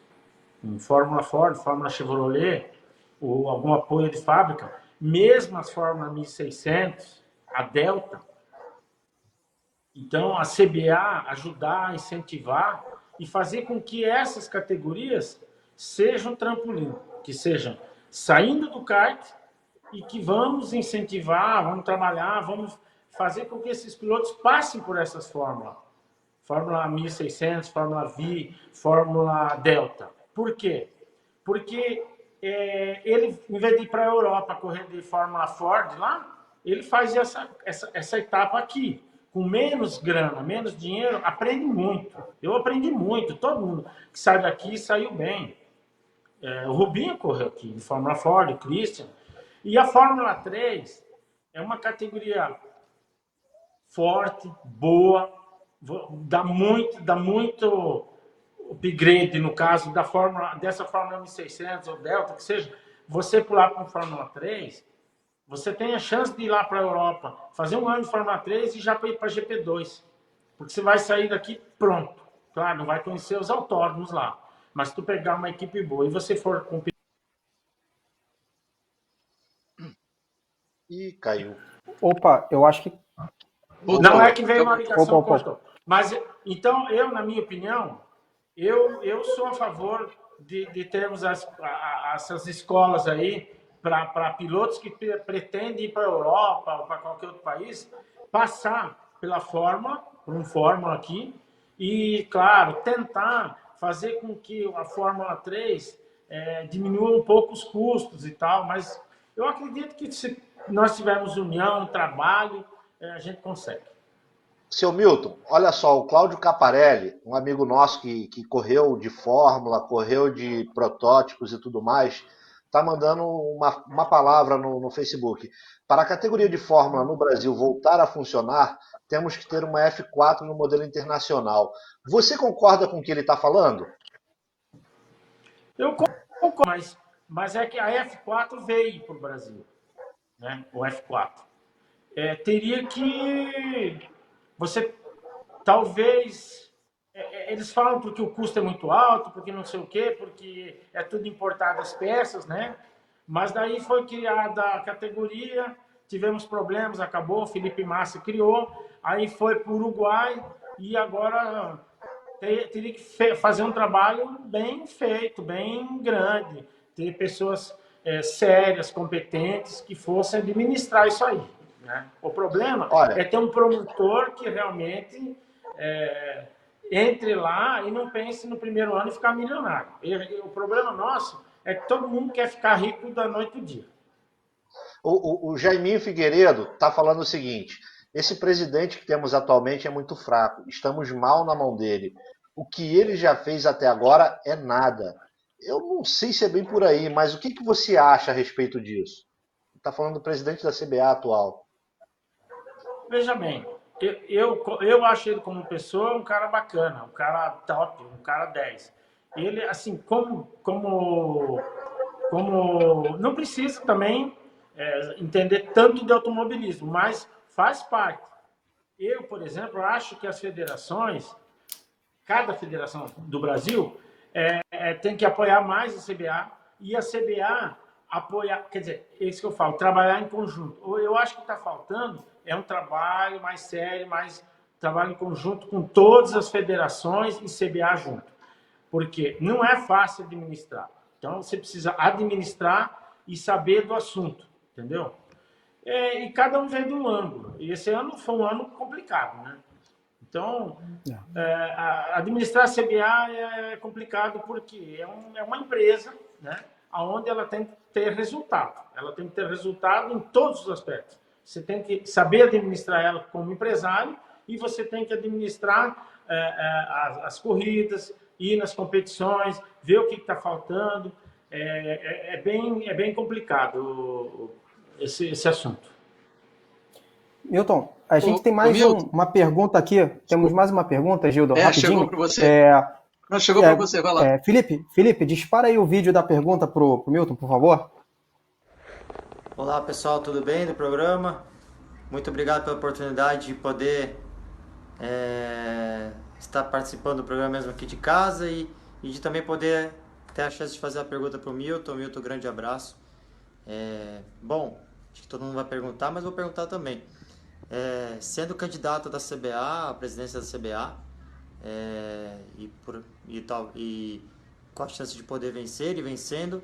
Em Fórmula Ford, Fórmula Chevrolet, ou algum apoio de fábrica, mesmo as Fórmula 1600, a Delta. Então, a CBA ajudar, incentivar e fazer com que essas categorias sejam trampolim, que sejam saindo do kart e que vamos incentivar, vamos trabalhar, vamos fazer com que esses pilotos passem por essas fórmulas. Fórmula 1600, Fórmula V, Fórmula Delta. Por quê? Porque ele, em vez de ir para a Europa correr de Fórmula Ford lá, ele faz essa etapa aqui. Com menos grana, menos dinheiro, aprende muito. Eu aprendi muito. Todo mundo que sai daqui saiu bem. O Rubinho correu aqui, de Fórmula Ford, o Christian. E a Fórmula 3 é uma categoria forte, boa, dá muito upgrade, no caso dessa Fórmula 1600 ou Delta, que seja, você pular para a Fórmula 3, você tem a chance de ir lá para a Europa, fazer um ano de Fórmula 3 e já ir para a GP2. Porque você vai sair daqui pronto. Claro, não vai conhecer os autódromos lá. Mas se tu pegar uma equipe boa e você for competir... Ih, caiu. Opa, eu acho que... Não é que veio uma ligação, cortou. Mas, então, na minha opinião, eu sou a favor de termos essas escolas aí para pilotos que pretendem ir para a Europa ou para qualquer outro país, passar pela Fórmula, por um Fórmula aqui, e, claro, tentar fazer com que a Fórmula 3 diminua um pouco os custos e tal, mas eu acredito que se nós tivermos união, trabalho, a gente consegue. Seu Milton, olha só, o Cláudio Caparelli, um amigo nosso que correu de Fórmula, correu de protótipos e tudo mais, está mandando uma palavra no Facebook. Para a categoria de Fórmula no Brasil voltar a funcionar, temos que ter uma F4 no modelo internacional. Você concorda com o que ele está falando? Eu concordo, mas é que a F4 veio para o Brasil, né? O F4. Teria que... Você, talvez... Eles falam porque o custo é muito alto, porque não sei o quê, porque é tudo importado as peças, né? Mas daí foi criada a categoria, tivemos problemas, acabou, Felipe Massa criou, aí foi para o Uruguai e agora teria que fazer um trabalho bem feito, bem grande, ter pessoas sérias, competentes, que fossem administrar isso aí, né? O problema é ter um promotor que realmente... entre lá e não pense no primeiro ano e ficar milionário. O problema nosso é que todo mundo quer ficar rico da noite ao dia. O Jaiminho Figueiredo está falando o seguinte: esse presidente que temos atualmente é muito fraco, estamos mal na mão dele. O que ele já fez até agora é nada. Eu não sei se é bem por aí, mas o que você acha a respeito disso? Está falando do presidente da CBA atual. Veja bem, eu acho ele como pessoa um cara bacana, um cara top, um cara 10. Ele, assim, como não precisa também entender tanto de automobilismo, mas faz parte. Eu, por exemplo, acho que as federações, cada federação do Brasil, tem que apoiar mais a CBA e a CBA apoiar, quer dizer, é isso que eu falo, trabalhar em conjunto. Eu acho que está faltando um trabalho mais sério, mais trabalho em conjunto com todas as federações e CBA junto. Porque não é fácil administrar. Então, você precisa administrar e saber do assunto, entendeu? E cada um vem de um ângulo. E esse ano foi um ano complicado, né? Então, administrar a CBA é complicado porque é uma empresa, né, onde ela tem que ter resultado. Ela tem que ter resultado em todos os aspectos. Você tem que saber administrar ela como empresário e você tem que administrar as corridas, ir nas competições, ver o que está faltando. É bem complicado esse assunto. Milton, a gente tem mais uma pergunta aqui. Temos mais uma pergunta, Gildo, rapidinho. Chegou para você. Chegou para você, vai lá. Felipe, dispara aí o vídeo da pergunta pro Milton, por favor. Olá, pessoal, tudo bem do programa? Muito obrigado pela oportunidade de poder estar participando do programa mesmo aqui de casa e de também poder ter a chance de fazer a pergunta para o Milton. Milton, grande abraço. Bom, acho que todo mundo vai perguntar, mas vou perguntar também. Sendo candidato da CBA, a presidência da CBA, e com a chance de poder vencer e vencendo,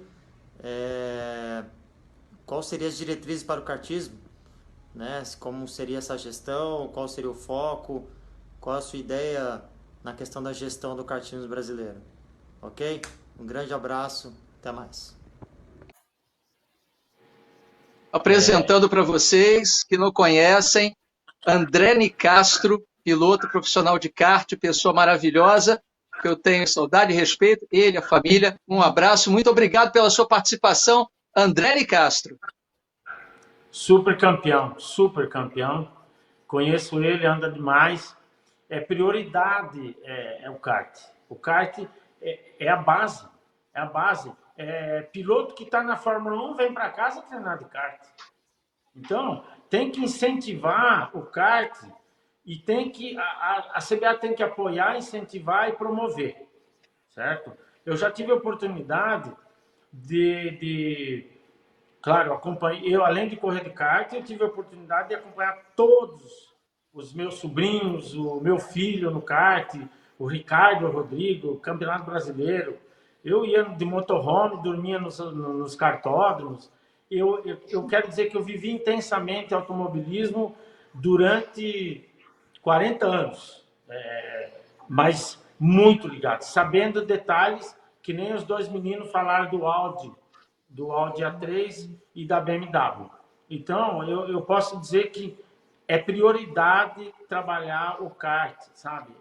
quais seriam as diretrizes para o kartismo? Né? Como seria essa gestão? Qual seria o foco? Qual a sua ideia na questão da gestão do kartismo brasileiro? Ok? Um grande abraço, até mais. Apresentando para vocês que não conhecem, André Nicastro, piloto profissional de kart, pessoa maravilhosa, que eu tenho saudade e respeito, ele, a família. Um abraço, muito obrigado pela sua participação, André Nicastro. Super campeão. Conheço ele, anda demais. Prioridade o kart. O kart é a base. Piloto que está na Fórmula 1 vem para casa treinar de kart. Então, tem que incentivar o kart e a CBA tem que apoiar, incentivar e promover, certo? Eu já tive a oportunidade claro, eu além de correr de kart, eu tive a oportunidade de acompanhar todos os meus sobrinhos, o meu filho no kart, o Ricardo, o Rodrigo, o Campeonato Brasileiro. Eu ia de motorhome, dormia nos kartódromos. Eu quero dizer que eu vivi intensamente automobilismo durante 40 anos, mas muito ligado, sabendo detalhes que nem os dois meninos falaram do Audi A3 e da BMW. Então, eu posso dizer que é prioridade trabalhar o kart, sabe?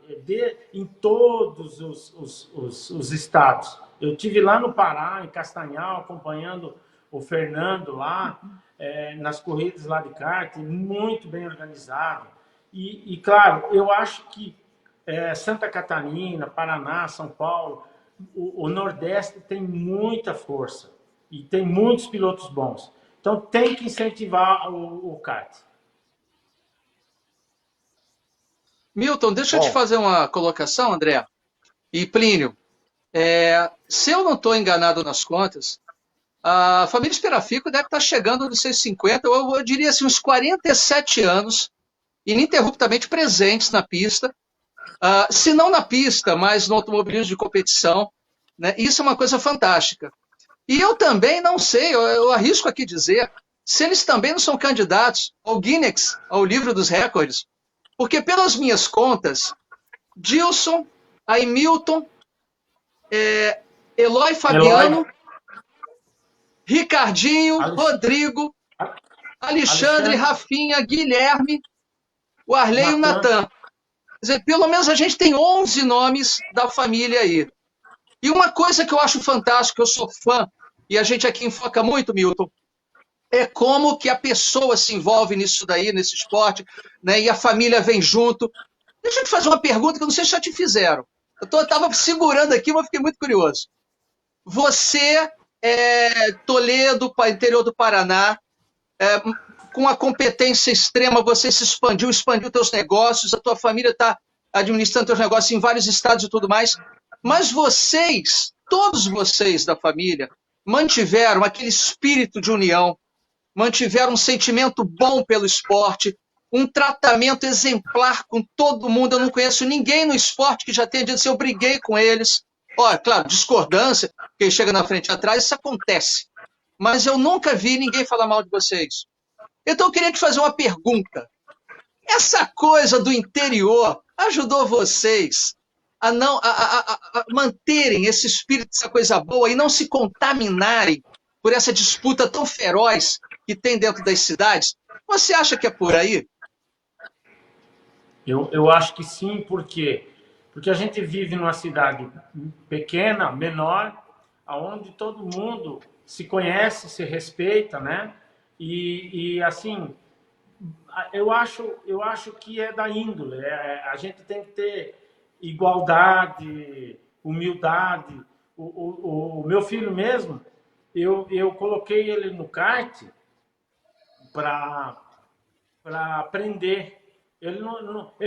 Em todos os estados. Eu tive lá no Pará, em Castanhal, acompanhando o Fernando lá, nas corridas lá de kart, muito bem organizado. E claro, eu acho que Santa Catarina, Paraná, São Paulo, o Nordeste tem muita força e tem muitos pilotos bons. Então tem que incentivar o kart. Milton, deixa eu te fazer uma colocação, André. E Plínio, se eu não estou enganado nas contas, a família Esperafico deve estar chegando nos seus 50, eu diria assim, uns 47 anos, ininterruptamente presentes na pista, se não na pista, mas no automobilismo de competição, né? Isso é uma coisa fantástica. E eu também não sei, eu arrisco aqui dizer, se eles também não são candidatos ao Guinness, ao livro dos recordes, porque pelas minhas contas, Dilson, aí Milton, Eloy Fabiano, Ricardinho, Rodrigo, Alexandre, Rafinha, Guilherme, o Arley e o Natan. dizer, pelo menos a gente tem 11 nomes da família aí. E uma coisa que eu acho fantástica, eu sou fã, e a gente aqui enfoca muito, Milton, é como que a pessoa se envolve nisso daí, nesse esporte, né, e a família vem junto. Deixa eu te fazer uma pergunta que eu não sei se já te fizeram. Eu estava segurando aqui, mas fiquei muito curioso. Você, Toledo, interior do Paraná, com a competência extrema, você se expandiu teus negócios, a tua família está administrando teus negócios em vários estados e tudo mais, mas vocês, todos vocês da família, mantiveram aquele espírito de união, mantiveram um sentimento bom pelo esporte, um tratamento exemplar com todo mundo. Eu não conheço ninguém no esporte que já tenha dito assim, eu briguei com eles. Olha, claro, discordância, quem chega na frente e atrás, isso acontece. Mas eu nunca vi ninguém falar mal de vocês. Então eu queria te fazer uma pergunta. Essa coisa do interior ajudou vocês a manterem esse espírito, essa coisa boa, e não se contaminarem por essa disputa tão feroz que tem dentro das cidades? Você acha que é por aí? Eu acho que sim, por quê? Porque a gente vive numa cidade pequena, menor, onde todo mundo se conhece, se respeita, né? E assim, eu acho que é da índole. A gente tem que ter igualdade, humildade. O meu filho mesmo, eu coloquei ele no kart para aprender. Ele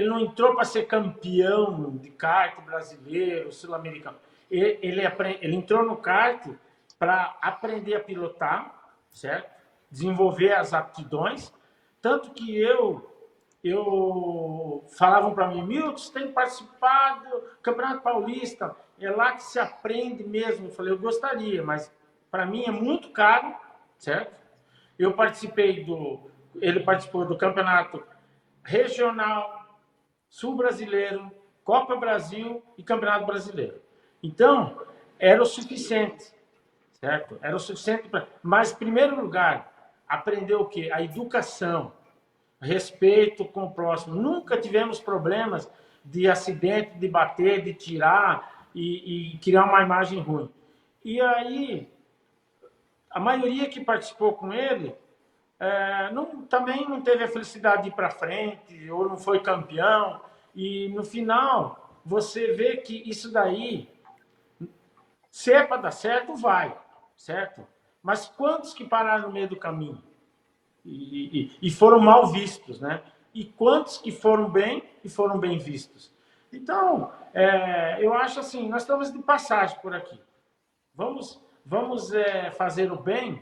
não entrou para ser campeão de kart brasileiro, sul-americano. Ele entrou no kart para aprender a pilotar, certo? Desenvolver as aptidões. Tanto que falavam para mim, Milton, você tem que participar do Campeonato Paulista, é lá que se aprende mesmo. Eu falei, eu gostaria, mas para mim é muito caro, certo? Ele participou do Campeonato Regional, Sul Brasileiro, Copa Brasil e Campeonato Brasileiro. Então, era o suficiente, certo? Era o suficiente para... Mas, em primeiro lugar, aprender o quê? A educação, respeito com o próximo. Nunca tivemos problemas de acidente, de bater, de tirar e criar uma imagem ruim. E aí, a maioria que participou com ele também não teve a felicidade de ir para frente, ou não foi campeão. E, no final, você vê que isso daí, se é para dar certo, vai, certo? Mas quantos que pararam no meio do caminho? E foram mal vistos, né? E quantos que foram bem e foram bem vistos? Então, eu acho assim, nós estamos de passagem por aqui. Vamos fazer o bem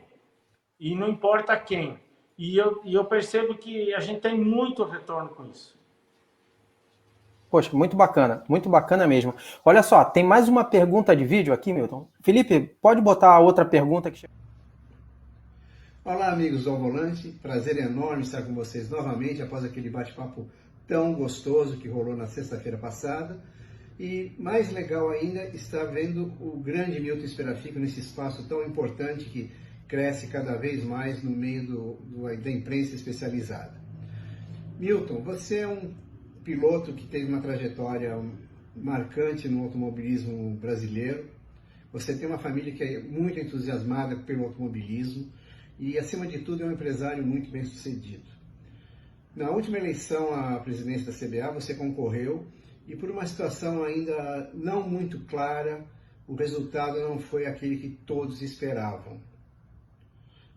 e não importa quem. E eu percebo que a gente tem muito retorno com isso. Poxa, muito bacana mesmo. Olha só, tem mais uma pergunta de vídeo aqui, Milton. Felipe, pode botar a outra pergunta que chegou. Olá, amigos do Ao Volante. Prazer enorme estar com vocês novamente após aquele bate-papo tão gostoso que rolou na sexta-feira passada. E mais legal ainda estar vendo o grande Milton Esperafico nesse espaço tão importante que cresce cada vez mais no meio da imprensa especializada. Milton, você é um piloto que teve uma trajetória marcante no automobilismo brasileiro. Você tem uma família que é muito entusiasmada pelo automobilismo e, acima de tudo, é um empresário muito bem sucedido. Na última eleição à presidência da CBA, você concorreu e, por uma situação ainda não muito clara, o resultado não foi aquele que todos esperavam.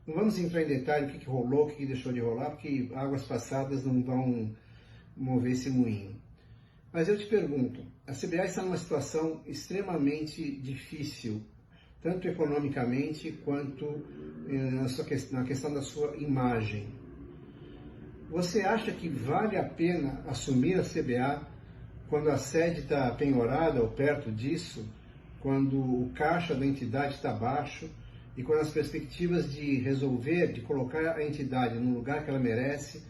Não vamos entrar em detalhe o que rolou, o que deixou de rolar, porque águas passadas não vão mover esse moinho. Mas eu te pergunto, a CBA está numa situação extremamente difícil, tanto economicamente quanto na questão da sua imagem. Você acha que vale a pena assumir a CBA quando a sede está penhorada ou perto disso, quando o caixa da entidade está baixo e quando as perspectivas de resolver, de colocar a entidade no lugar que ela merece,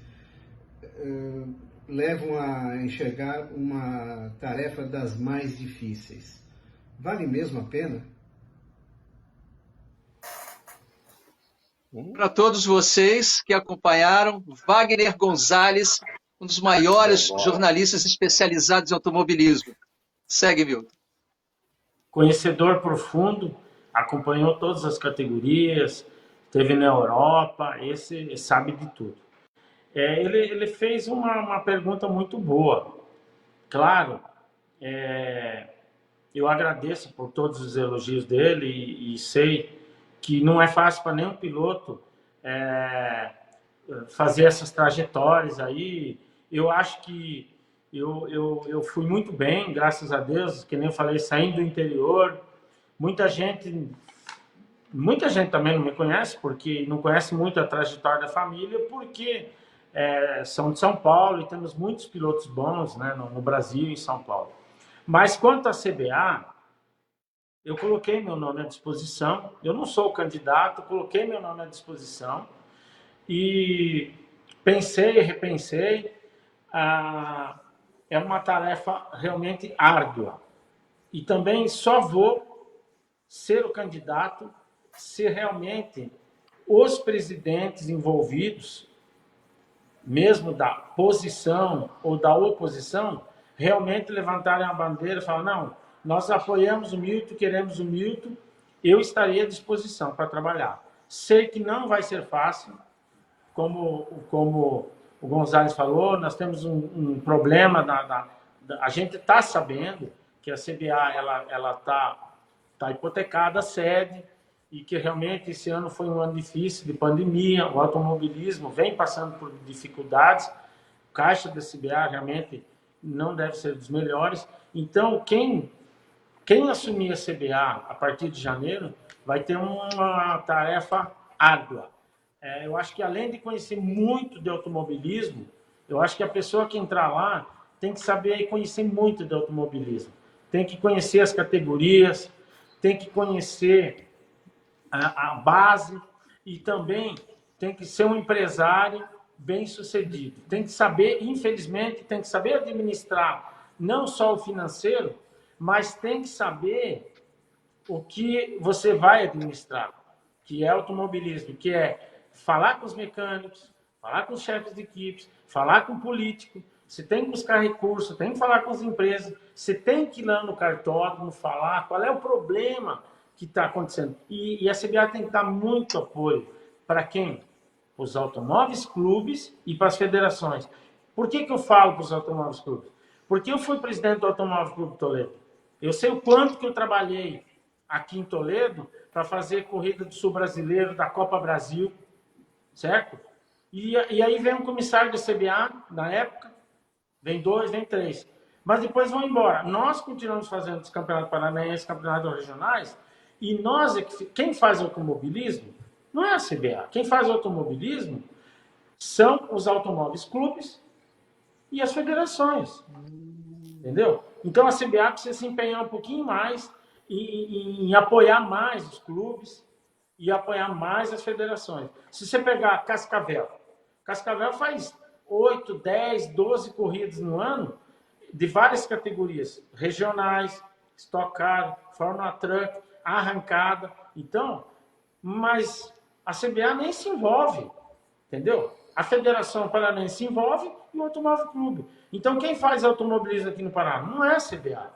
levam a enxergar uma tarefa das mais difíceis? Vale mesmo a pena? Para todos vocês que acompanharam, Wagner Gonzalez um dos maiores Bola. jornalistas especializados em automobilismo. Segue, Milton. Conhecedor profundo, acompanhou todas as categorias, esteve na Europa, esse sabe de tudo. Ele fez uma pergunta muito boa. Claro, eu agradeço por todos os elogios dele e sei que não é fácil para nenhum piloto fazer essas trajetórias aí. Eu acho que eu fui muito bem, graças a Deus, que nem eu falei, saindo do interior. Muita gente também não me conhece, porque não conhece muito a trajetória da família, porque são de São Paulo e temos muitos pilotos bons, né, no Brasil e em São Paulo. Mas quanto à CBA, eu coloquei meu nome à disposição. Eu não sou o candidato, coloquei meu nome à disposição e pensei e repensei. É uma tarefa realmente árdua. E também só vou ser o candidato se realmente os presidentes envolvidos, mesmo da posição ou da oposição, realmente levantarem a bandeira e falar: não, nós apoiamos o Milton, queremos o Milton, eu estaria à disposição para trabalhar. Sei que não vai ser fácil, como o Gonzalez falou, nós temos um problema, a gente está sabendo que a CBA ela tá hipotecada a sede, e que realmente esse ano foi um ano difícil de pandemia, o automobilismo vem passando por dificuldades, o caixa da CBA realmente não deve ser dos melhores. Então, quem assumir a CBA a partir de janeiro vai ter uma tarefa árdua. Eu acho que, além de conhecer muito de automobilismo, eu acho que a pessoa que entrar lá tem que saber e conhecer muito de automobilismo. Tem que conhecer as categorias, tem que conhecer a base e também tem que ser um empresário bem-sucedido. Tem que saber, infelizmente, tem que saber administrar não só o financeiro, mas tem que saber o que você vai administrar, que é automobilismo, que é falar com os mecânicos, falar com os chefes de equipes, falar com o político. Você tem que buscar recursos, tem que falar com as empresas, você tem que ir lá no cartódromo falar qual é o problema que está acontecendo. E a CBA tem que dar muito apoio para quem? Os automóveis clubes e para as federações. Por que eu falo para os automóveis clubes? Porque eu fui presidente do Automóvel Clube Toledo. Eu sei o quanto que eu trabalhei aqui em Toledo para fazer corrida do Sul Brasileiro, da Copa Brasil, certo? E aí vem um comissário da CBA, na época, vem 2, vem 3. Mas depois vão embora. Nós continuamos fazendo os campeonatos paranaenses, campeonatos regionais, e nós, quem faz automobilismo, não é a CBA. Quem faz automobilismo são os automóveis clubes e as federações. Entendeu? Então a CBA precisa se empenhar um pouquinho mais em apoiar mais os clubes e apoiar mais as federações. Se você pegar Cascavel faz 8, 10, 12 corridas no ano de várias categorias, regionais, Stock Car, Fórmula Truck, arrancada. Então, mas a CBA nem se envolve, entendeu? A Federação Paranaense se envolve e o Automóvel Clube. Então, quem faz automobilismo aqui no Paraná não é a CBA,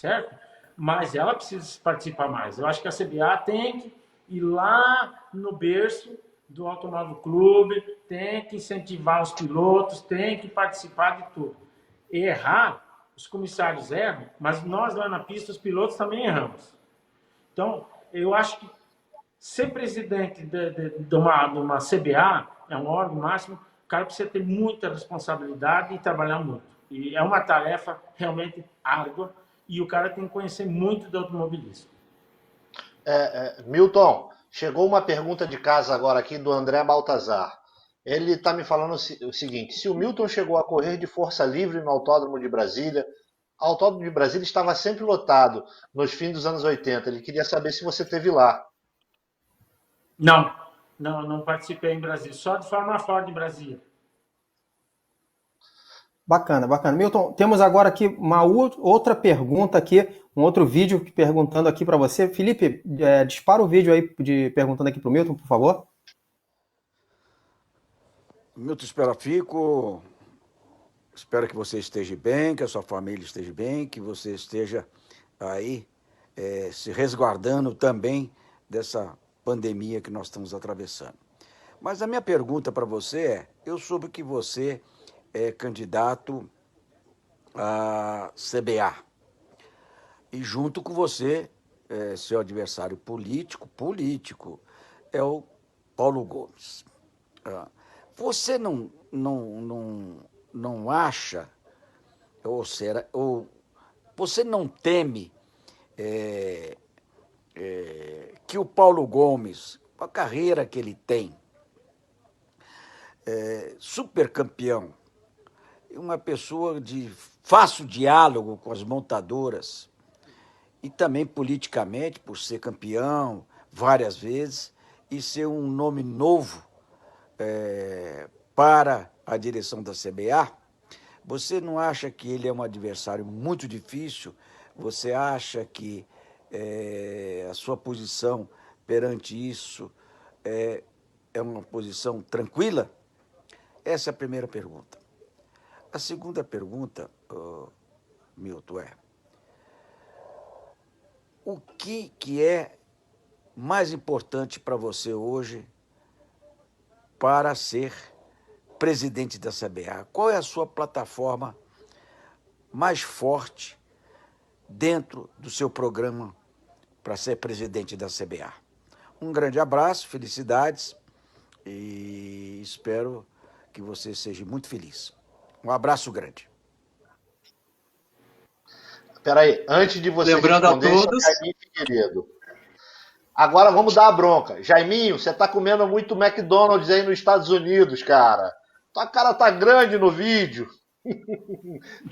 certo? Mas ela precisa participar mais. Eu acho que a CBA tem que ir lá no berço do Automóvel Clube, tem que incentivar os pilotos, tem que participar de tudo. Errar, os comissários erram, mas nós lá na pista, os pilotos também erramos. Então, eu acho que ser presidente de uma CBA é um órgão máximo, o cara precisa ter muita responsabilidade e trabalhar muito. E é uma tarefa realmente árdua e o cara tem que conhecer muito do automobilismo. Milton, chegou uma pergunta de casa agora aqui do André Baltazar. Ele está me falando o seguinte: se o Milton chegou a correr de força livre no Autódromo de Brasília, o Autódromo de Brasília estava sempre lotado nos fins dos anos 80. Ele queria saber se você esteve lá. Não participei em Brasília, só de Fórmula Ford em Brasília. Bacana. Milton, temos agora aqui uma outra pergunta aqui, um outro vídeo perguntando aqui para você. Felipe, dispara o vídeo aí perguntando aqui para o Milton, por favor. Milton Esperafico, espero que você esteja bem, que a sua família esteja bem, que você esteja aí se resguardando também dessa pandemia que nós estamos atravessando. Mas a minha pergunta para você é, eu soube que você é candidato à CBA e junto com você, seu adversário político, é o Paulo Gomes. Você não acha, ou você não teme que o Paulo Gomes, com a carreira que ele tem, super campeão, uma pessoa de fácil diálogo com as montadoras e também politicamente, por ser campeão várias vezes e ser um nome novo para a direção da CBA, você não acha que ele é um adversário muito difícil? Você acha que a sua posição perante isso é uma posição tranquila? Essa é a primeira pergunta. A segunda pergunta, Milton, o que é mais importante para você hoje para ser presidente da CBA? Qual é a sua plataforma mais forte dentro do seu programa para ser presidente da CBA? Um grande abraço, felicidades e espero que você seja muito feliz. Um abraço grande. Espera aí, antes de você Lembrando responder, a todos, Jaiminho Figueiredo. Agora vamos dar a bronca. Jaiminho, você tá comendo muito McDonald's aí nos Estados Unidos, cara. Tua cara tá grande no vídeo.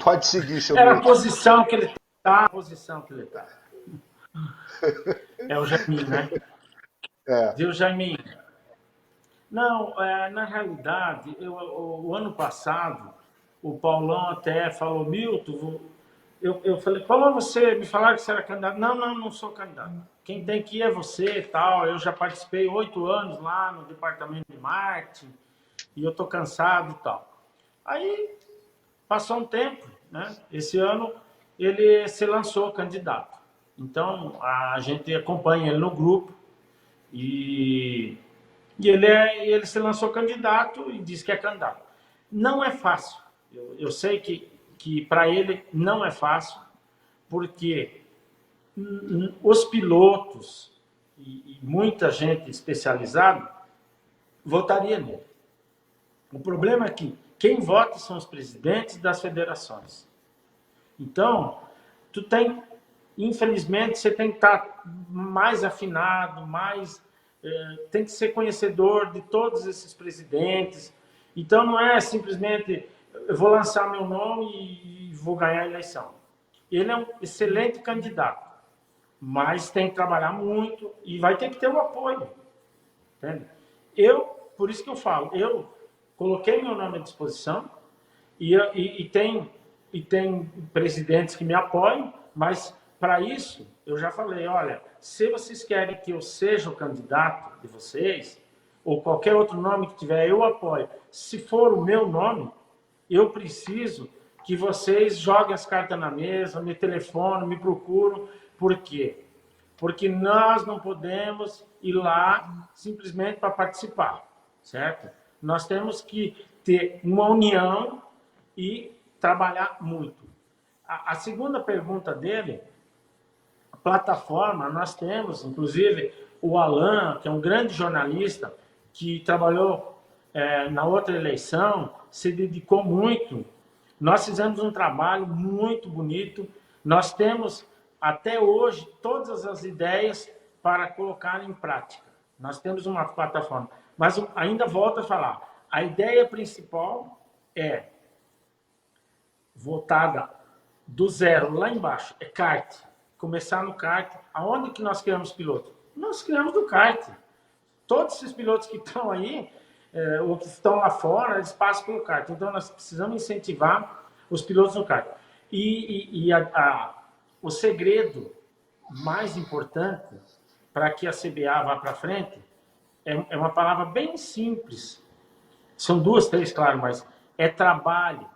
Pode seguir, seu Era a Milton. posição que ele tá, a posição que ele tá. É o Jaiminho, né? Viu, Jaiminho? Não, na realidade, o ano passado, o Paulão até falou, Milton, eu falei, Paulão, me falaram que você era candidato. Não sou candidato. Quem tem que ir é você e tal. Eu já participei 8 anos lá no departamento de marketing e eu tô cansado e tal. Aí, passou um tempo, né? Esse ano, ele se lançou candidato. Então, a gente acompanha ele no grupo e ele se lançou candidato e disse que é candidato. Não é fácil. Eu sei que para ele não é fácil, porque os pilotos e muita gente especializada votaria nele. O problema é que quem vota são os presidentes das federações. Então, infelizmente, você tem que estar mais afinado, tem que ser conhecedor de todos esses presidentes. Então, não é simplesmente eu vou lançar meu nome e vou ganhar a eleição. Ele é um excelente candidato, mas tem que trabalhar muito e vai ter que ter o apoio. Entende? Por isso que eu falo, eu coloquei meu nome à disposição e tem presidentes que me apoiam, mas para isso eu já falei, olha, se vocês querem que eu seja o candidato de vocês, ou qualquer outro nome que tiver, eu apoio. Se for o meu nome, eu preciso que vocês joguem as cartas na mesa, me telefonam, me procuram. Por quê? Porque nós não podemos ir lá simplesmente para participar, certo? Nós temos que ter uma união e trabalhar muito. A segunda pergunta dele, a plataforma, nós temos, inclusive, o Alan, que é um grande jornalista, que trabalhou na outra eleição, se dedicou muito. Nós fizemos um trabalho muito bonito. Nós temos, até hoje, todas as ideias para colocar em prática. Nós temos uma plataforma. Mas ainda volto a falar, a ideia principal é voltada do zero, lá embaixo, é kart. Começar no kart. Aonde que nós criamos piloto? Nós criamos no kart. Todos esses pilotos que estão aí, ou que estão lá fora, eles passam pelo kart. Então, nós precisamos incentivar os pilotos no kart. O segredo mais importante para que a CBA vá para frente é uma palavra bem simples. São 2, 3, claro, mas é trabalho.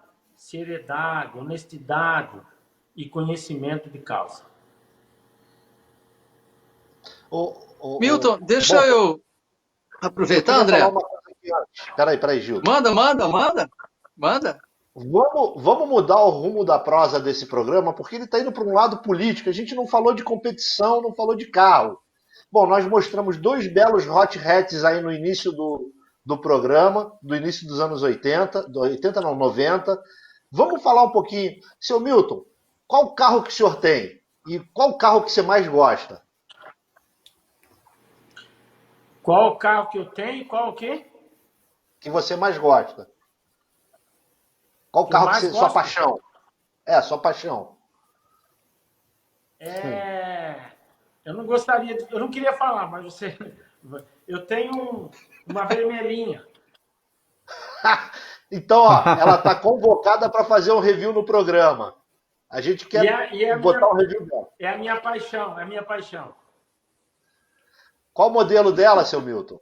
seriedade, honestidade e conhecimento de causa. Milton, deixa eu aproveitar, André. Peraí, Gil. Manda. Vamos mudar o rumo da prosa desse programa, porque ele está indo para um lado político. A gente não falou de competição, não falou de carro. Bom, nós mostramos 2 belos hot hats aí no início do programa, do início dos anos 90. Vamos falar um pouquinho. Seu Milton, qual carro que o senhor tem? E qual carro que você mais gosta? Qual carro que eu tenho e qual o quê? Que você mais gosta? Qual carro que você... Sua paixão? Sua paixão. Eu não gostaria, eu não queria falar, mas você... Eu tenho uma vermelhinha. Então, ó, ela está convocada para fazer um review no programa. A gente quer botar um review dela. É a minha paixão. Qual o modelo dela, seu Milton?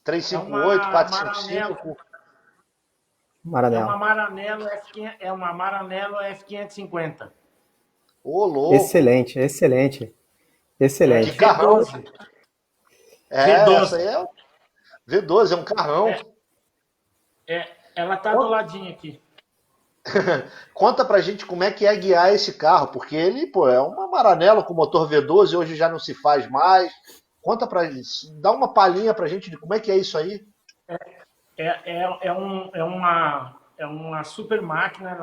358, 455? Maranello. É uma Maranello F550. Ô, louco. Excelente. Que carrão. V12. Essa aí é V12, é um carrão. Ela tá do ladinho aqui. Conta pra gente como é que é guiar esse carro, porque ele, é uma Maranello com motor V12, hoje já não se faz mais. Conta pra gente, dá uma palhinha pra gente de como é que é isso aí. É uma super máquina,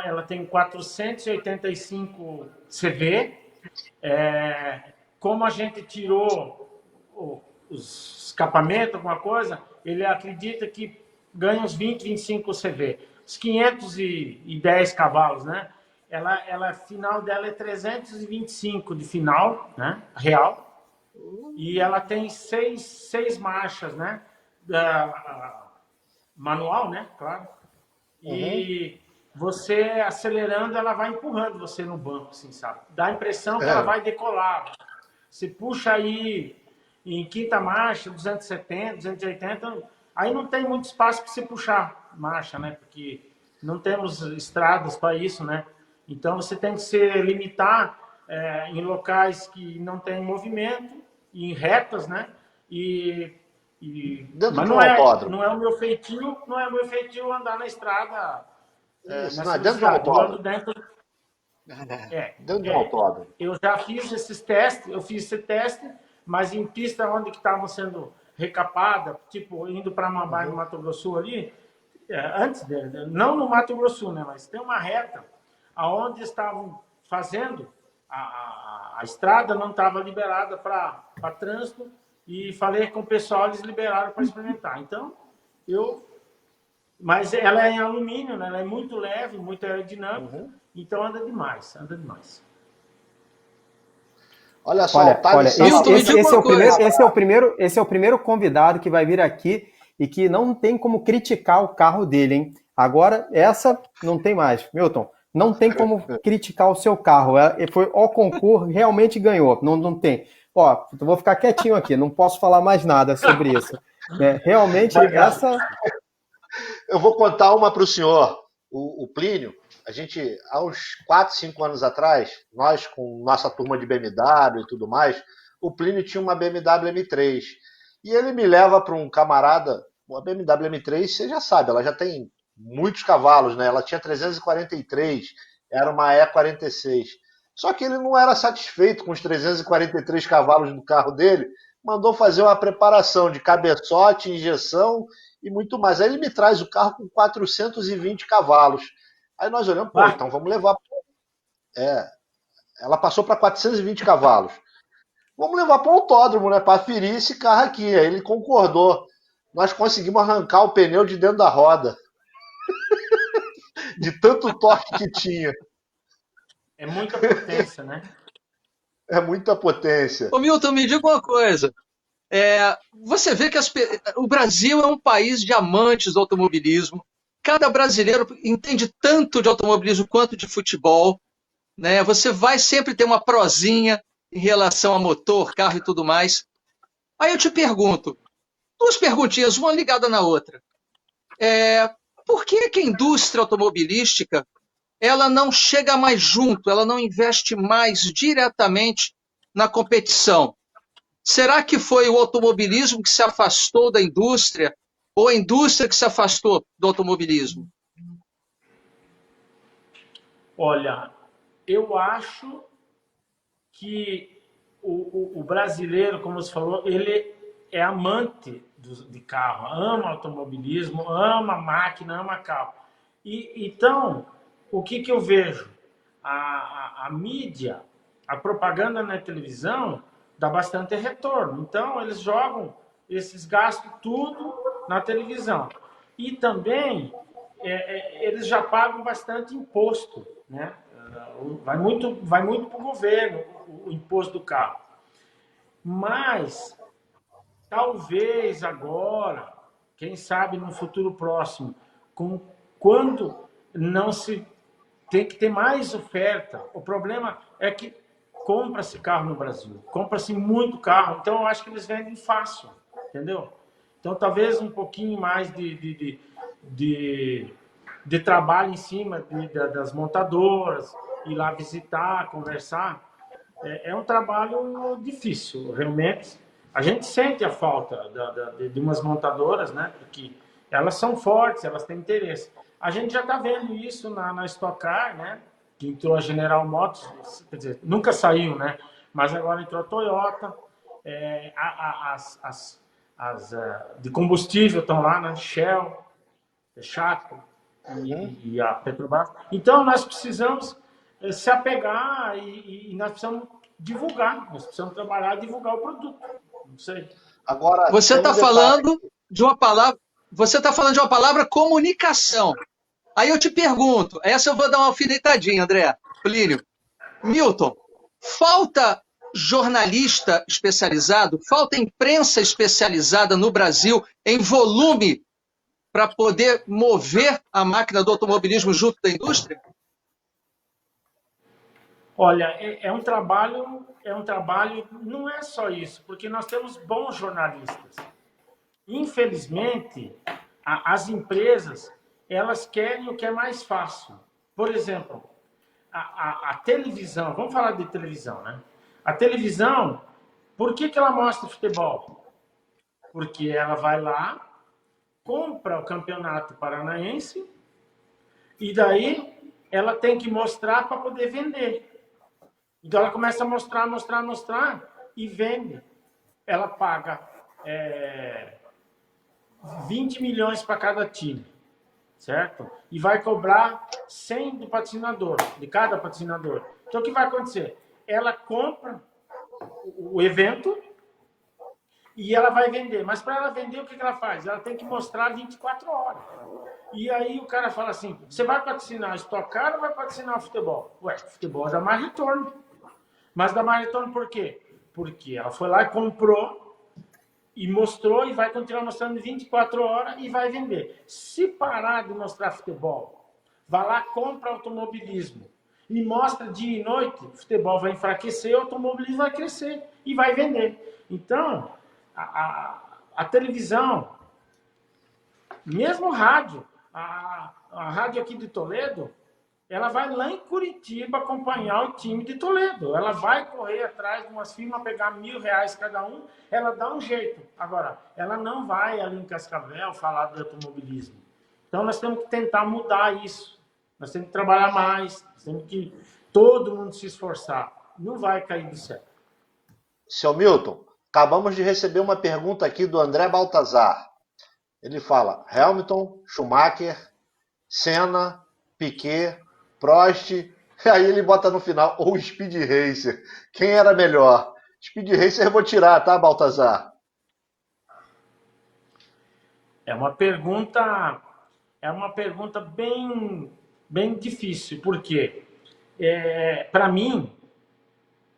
ela tem 485 CV. Como a gente tirou os escapamentos, alguma coisa, ele acredita que ganha uns 20, 25 CV. Os 510 cavalos, né? A final dela é 325 de final, né? Real. E ela tem seis marchas, né? Manual, né? Claro. E você acelerando, ela vai empurrando você no banco, assim, sabe? Dá a impressão que ela vai decolar. Você puxa aí em quinta marcha, 270, 280, aí não tem muito espaço para você puxar marcha, né? Porque não temos estradas para isso, né? Então você tem que se limitar em locais que não tem movimento, em retas, né? Mas não é o meu feitio, andar na estrada. Não é dentro de um autódromo. Dentro de um autódromo. Eu já fiz esses testes, esse teste, mas em pista onde que estavam sendo recapada, tipo indo para Mambai, no Mato Grosso ali, não no Mato Grosso, né? Mas tem uma reta aonde estavam fazendo a estrada não estava liberada para trânsito. E falei com o pessoal, eles liberaram para experimentar. Então, mas ela é em alumínio, né? Ela é muito leve, muito aerodinâmica, então anda demais. Olha só, esse é o primeiro convidado que vai vir aqui e que não tem como criticar o carro dele, hein? Agora, essa não tem mais. Milton, não tem como criticar o seu carro. Foi o concurso, realmente ganhou. Não tem. Ó, eu vou ficar quietinho aqui, não posso falar mais nada sobre isso. Realmente, essa... Eu vou contar uma para o senhor. O Plínio, a gente, há uns 4, 5 anos atrás, nós com nossa turma de BMW e tudo mais, o Plínio tinha uma BMW M3. E ele me leva para um camarada, a BMW M3, você já sabe, ela já tem muitos cavalos, né? Ela tinha 343, era uma E46. Só que ele não era satisfeito com os 343 cavalos do carro dele, mandou fazer uma preparação de cabeçote, injeção e muito mais. Aí ele me traz o carro com 420 cavalos. Aí nós olhamos, então vamos levar. Ela passou para 420 cavalos. Vamos levar para o autódromo, né, para aferir esse carro aqui. Aí ele concordou. Nós conseguimos arrancar o pneu de dentro da roda. De tanto torque que tinha. É muita potência, né? É muita potência. Ô Milton, me diga uma coisa. Você vê que o Brasil é um país de amantes do automobilismo. Cada brasileiro entende tanto de automobilismo quanto de futebol, né? Você vai sempre ter uma prosinha em relação a motor, carro e tudo mais. Aí eu te pergunto, 2 perguntinhas, uma ligada na outra. por que que a indústria automobilística ela não chega mais junto, ela não investe mais diretamente na competição? Será que foi o automobilismo que se afastou da indústria ou a indústria que se afastou do automobilismo? Olha, eu acho que o brasileiro, como você falou, ele é amante de carro, ama automobilismo, ama máquina, ama carro. Então, o que eu vejo? A mídia, a propaganda na televisão dá bastante retorno. Então, eles jogam esses gastos tudo na televisão. E também, eles já pagam bastante imposto, né? Vai muito para o governo o imposto do carro. Mas, talvez agora, quem sabe no futuro próximo, quando não se tem que ter mais oferta. O problema é que compra-se carro no Brasil, compra-se muito carro, então eu acho que eles vendem fácil, entendeu? Então talvez um pouquinho mais de trabalho em cima das montadoras, ir lá visitar, conversar. É um trabalho difícil, realmente. A gente sente a falta de umas montadoras, né? Porque elas são fortes, elas têm interesse. A gente já está vendo isso na Stock Car, né? Que entrou a General Motors, quer dizer, nunca saiu, né? Mas agora entrou a Toyota, as de combustível estão lá, né? Shell, Chaco e a Petrobras. Então nós precisamos se apegar e nós precisamos divulgar, nós precisamos trabalhar e divulgar o produto. Não sei. Agora, você está falando de uma palavra comunicação. Aí eu te pergunto, essa eu vou dar uma alfinetadinha, André, Plínio. Milton, falta jornalista especializado, falta imprensa especializada no Brasil em volume para poder mover a máquina do automobilismo junto da indústria? Olha, é um trabalho, não é só isso, porque nós temos bons jornalistas. Infelizmente, as empresas, elas querem o que é mais fácil. Por exemplo, a televisão, vamos falar de televisão, né? A televisão, por que ela mostra futebol? Porque ela vai lá, compra o Campeonato Paranaense e daí ela tem que mostrar para poder vender. Então ela começa a mostrar e vende. Ela paga 20 milhões para cada time, certo? E vai cobrar 100 do patrocinador, de cada patrocinador. Então o que vai acontecer? Ela compra o evento e ela vai vender. Mas para ela vender, o que ela faz? Ela tem que mostrar 24 horas. E aí o cara fala assim, você vai patrocinar a Stock Car ou vai patrocinar o futebol? Ué, o futebol dá mais retorno. Mas dá mais retorno por quê? Porque ela foi lá e comprou e mostrou e vai continuar mostrando 24 horas e vai vender. Se parar de mostrar futebol, vai lá, compra automobilismo e mostra dia e noite, o futebol vai enfraquecer, o automobilismo vai crescer e vai vender. Então, a televisão, mesmo o rádio, a rádio aqui de Toledo, ela vai lá em Curitiba acompanhar o time de Toledo. Ela vai correr atrás de umas firmas, pegar R$1.000 cada um, ela dá um jeito. Agora, ela não vai ali em Cascavel falar de automobilismo. Então, nós temos que tentar mudar isso. Nós temos que trabalhar mais, nós temos que todo mundo se esforçar. Não vai cair do céu. Seu Milton, acabamos de receber uma pergunta aqui do André Baltazar. Ele fala, Hamilton, Schumacher, Senna, Piquet, Prost, aí ele bota no final, ou Speed Racer. Quem era melhor? Speed Racer eu vou tirar, tá, Baltazar? É uma pergunta bem difícil, porque para mim,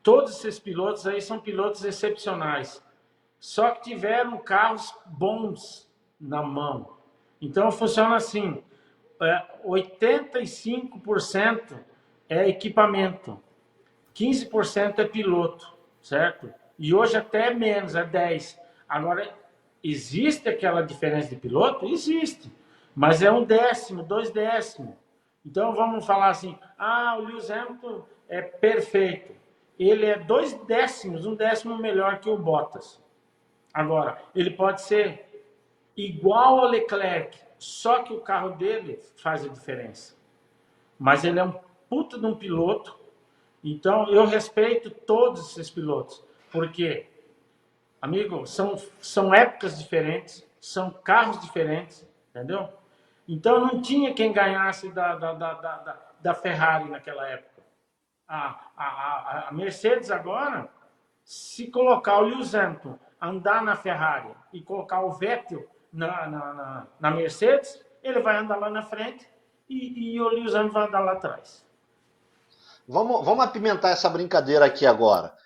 todos esses pilotos aí são pilotos excepcionais, só que tiveram carros bons na mão. Então funciona assim, 85% é equipamento, 15% é piloto, certo? E hoje até menos, é 10%. Agora, existe aquela diferença de piloto? Existe. mas é 1/10, 2/10. Então vamos falar assim, o Lewis Hamilton é perfeito. Ele é 2/10, 1/10 melhor que o Bottas. Agora, ele pode ser igual ao Leclerc, só que o carro dele faz a diferença. Mas ele é um puta de um piloto, então eu respeito todos esses pilotos, porque, amigo, são épocas diferentes, são carros diferentes, entendeu? Então não tinha quem ganhasse da Ferrari naquela época. A Mercedes agora, se colocar o Lewis Hamilton andar na Ferrari e colocar o Vettel na Mercedes, ele vai andar lá na frente e o Lewis Hamilton vai andar lá atrás. Vamos apimentar essa brincadeira aqui agora.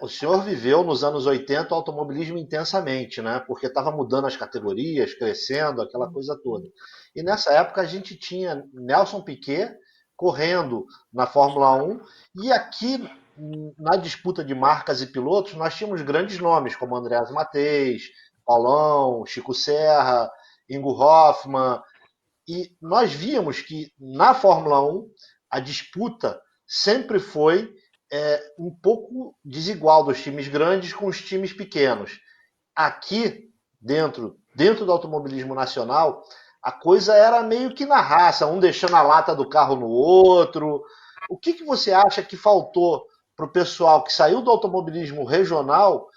O senhor viveu nos anos 80 o automobilismo intensamente, né? Porque estava mudando as categorias, crescendo, aquela coisa toda. E nessa época a gente tinha Nelson Piquet correndo na Fórmula 1, e aqui na disputa de marcas e pilotos nós tínhamos grandes nomes como Andreas Mateis, Paulão, Chico Serra, Ingo Hoffmann, e nós víamos que na Fórmula 1 a disputa sempre foi um pouco desigual dos times grandes com os times pequenos. Aqui, dentro do automobilismo nacional, a coisa era meio que na raça, um deixando a lata do carro no outro. O que você acha que faltou para o pessoal que saiu do automobilismo regional,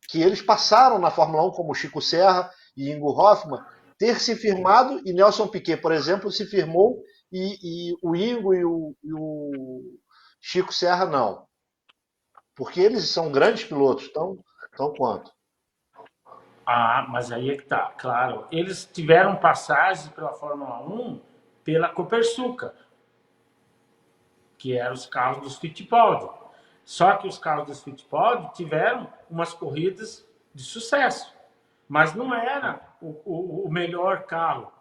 que eles passaram na Fórmula 1, como Chico Serra e Ingo Hoffmann, ter se firmado, e Nelson Piquet, por exemplo, se firmou, e o Ingo e o Chico Serra não? Porque eles são grandes pilotos, tão quanto. Mas aí é que tá, claro. Eles tiveram passagens pela Fórmula 1 pela Copersucar, que eram os carros dos Fittipaldi. Só que os carros dos Fittipaldi tiveram umas corridas de sucesso, mas não era o melhor carro,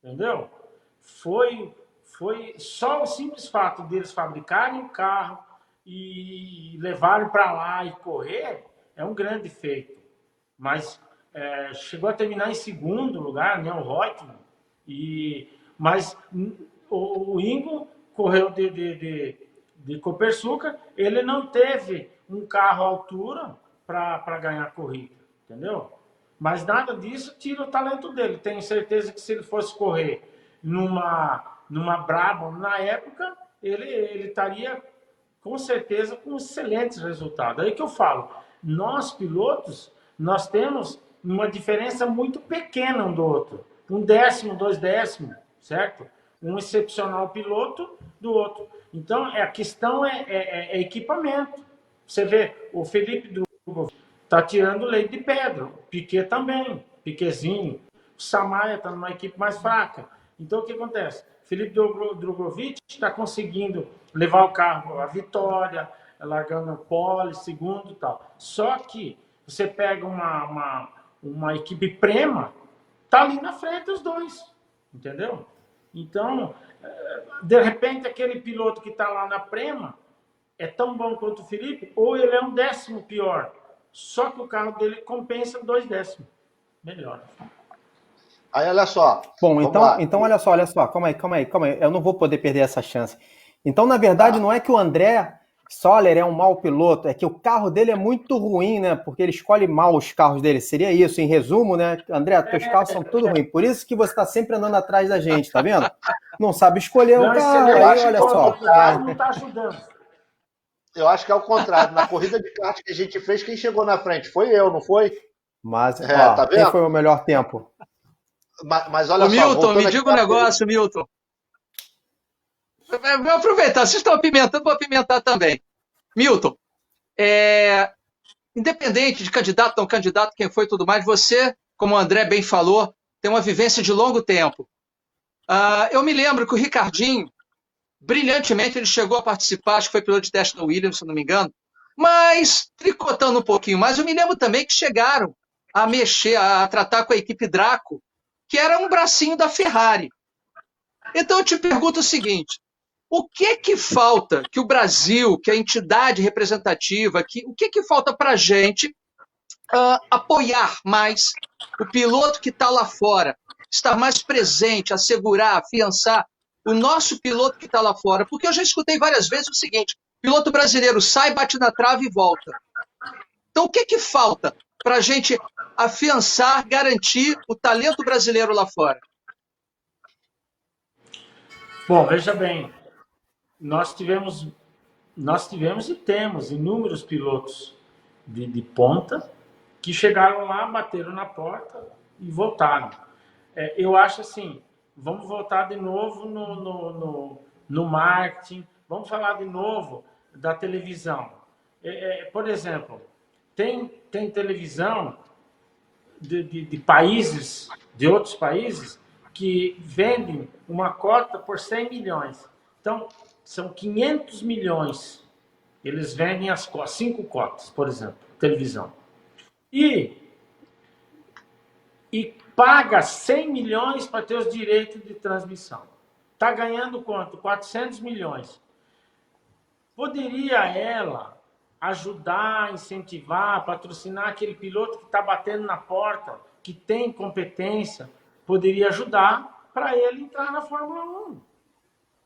entendeu? Foi só o simples fato deles fabricarem o carro e levarem para lá e correr é um grande feito. Mas chegou a terminar em segundo lugar, né, o Reutemann. Mas o Ingo correu de Copersucar, ele não teve um carro à altura para ganhar a corrida, entendeu? Mas nada disso tira o talento dele. Tenho certeza que se ele fosse correr numa Brabham na época, ele estaria com certeza com excelentes resultados. Aí que eu falo, nós pilotos, nós temos uma diferença muito pequena um do outro. 1/10, 2/10, certo? Um excepcional piloto do outro. Então, a questão é equipamento. Você vê, o Felipe Drogovic está tirando leite de pedra. O Piquet também, Piquezinho. O Samaia está numa equipe mais fraca. Então, o que acontece? Felipe Drogovic está conseguindo levar o carro à vitória, largando pole, segundo e tal. Só que você pega uma equipe Prema, tá ali na frente os dois, entendeu? Então, de repente, aquele piloto que está lá na Prema é tão bom quanto o Felipe, ou ele é 1/10 pior, só que o carro dele compensa 2/10 melhor. Aí, olha só. Bom, então olha só, calma aí. Eu não vou poder perder essa chance. Então, na verdade, não é que o André Soller é um mau piloto, é que o carro dele é muito ruim, né? Porque ele escolhe mal os carros dele. Seria isso, em resumo, né? André, teus carros são tudo ruins. Por isso que você está sempre andando atrás da gente, tá vendo? Não sabe escolher o carro, aí olha só. O carro não está ajudando. Eu acho que é o contrário. Na corrida de kart que a gente fez, quem chegou na frente? Foi eu, não foi? Mas, tá quem foi o melhor tempo? Mas olha só, Milton, me diga um negócio, Milton. Vou aproveitar, vocês estão apimentando, vou apimentar também. Milton, independente de candidato, não candidato, quem foi e tudo mais, você, como o André bem falou, tem uma vivência de longo tempo. Eu me lembro que o Ricardinho, brilhantemente, ele chegou a participar, acho que foi piloto de teste da Williams, se não me engano, mas, tricotando um pouquinho mais, eu me lembro também que chegaram a mexer, a tratar com a equipe Draco, que era um bracinho da Ferrari. Então eu te pergunto o seguinte, o que falta que o Brasil, que a entidade representativa, o que falta para a gente apoiar mais o piloto que está lá fora, estar mais presente, assegurar, afiançar o nosso piloto que está lá fora? Porque eu já escutei várias vezes o seguinte: piloto brasileiro sai, bate na trave e volta. Então, o que falta para a gente afiançar, garantir o talento brasileiro lá fora? Bom, veja bem, nós tivemos e temos inúmeros pilotos de ponta que chegaram lá, bateram na porta e voltaram. Eu acho assim, vamos voltar de novo no marketing, vamos falar de novo da televisão. Por exemplo, tem televisão de países, de outros países, que vendem uma cota por 100 milhões. Então, são 500 milhões. Eles vendem as 5 cotas, por exemplo, televisão. E paga 100 milhões para ter os direitos de transmissão. Está ganhando quanto? 400 milhões. Poderia ela ajudar, incentivar, patrocinar aquele piloto que está batendo na porta, que tem competência, poderia ajudar para ele entrar na Fórmula 1,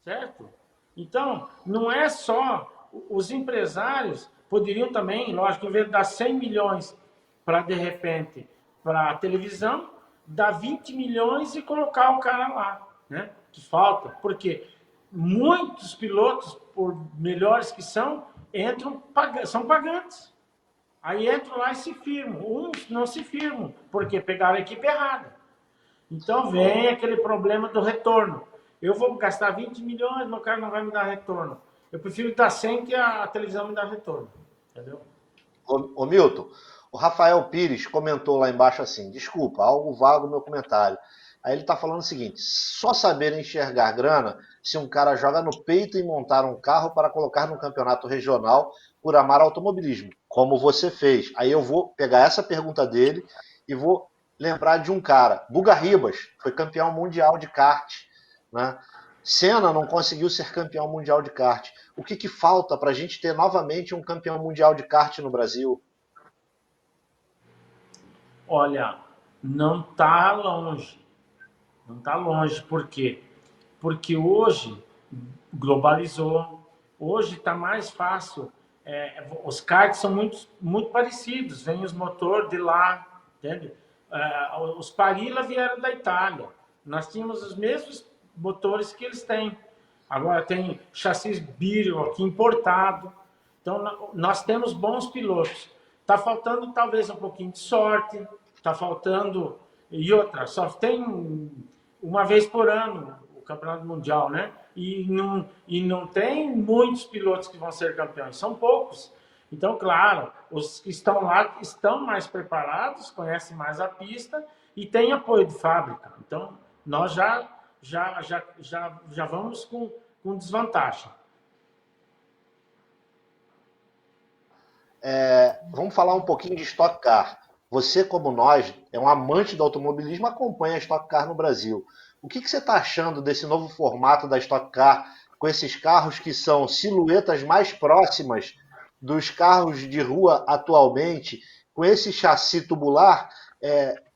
certo? Então, não é só... Os empresários poderiam também, lógico, em vez de dar 100 milhões para, de repente, para a televisão, dar 20 milhões e colocar o cara lá, né? Que falta, porque muitos pilotos, por melhores que são pagantes. Aí entram lá e se firmam. Uns não se firmam, porque pegaram a equipe errada. Então vem aquele problema do retorno. Eu vou gastar 20 milhões, meu cara não vai me dar retorno. Eu prefiro dar 100 que a televisão me dá retorno. Entendeu? Ô Milton, o Rafael Pires comentou lá embaixo assim: desculpa, algo vago no meu comentário. Aí ele está falando o seguinte: só saber enxergar grana se um cara joga no peito e montar um carro para colocar no campeonato regional por amar automobilismo, como você fez. Aí eu vou pegar essa pergunta dele e vou lembrar de um cara, Guga Ribas, foi campeão mundial de kart, né? Senna não conseguiu ser campeão mundial de kart. O que falta para a gente ter novamente um campeão mundial de kart no Brasil? Olha, não está longe. Não está longe. Por quê? Porque hoje globalizou. Hoje está mais fácil. Os karts são muito parecidos. Vem os motores de lá. Entende? Os Parilla vieram da Itália. Nós tínhamos os mesmos motores que eles têm. Agora tem chassis Beetle aqui importado. Então nós temos bons pilotos. Está faltando talvez um pouquinho de sorte. Está faltando... E outra, só tem uma vez por ano o campeonato mundial, né? E não tem muitos pilotos que vão ser campeões. São poucos. Então, claro, os que estão lá estão mais preparados, conhecem mais a pista e têm apoio de fábrica. Então, nós já vamos com desvantagem. Vamos falar um pouquinho de Stock Car. Você, como nós, é um amante do automobilismo, acompanha a Stock Car no Brasil. O que você está achando desse novo formato da Stock Car, com esses carros que são silhuetas mais próximas dos carros de rua atualmente, com esse chassi tubular,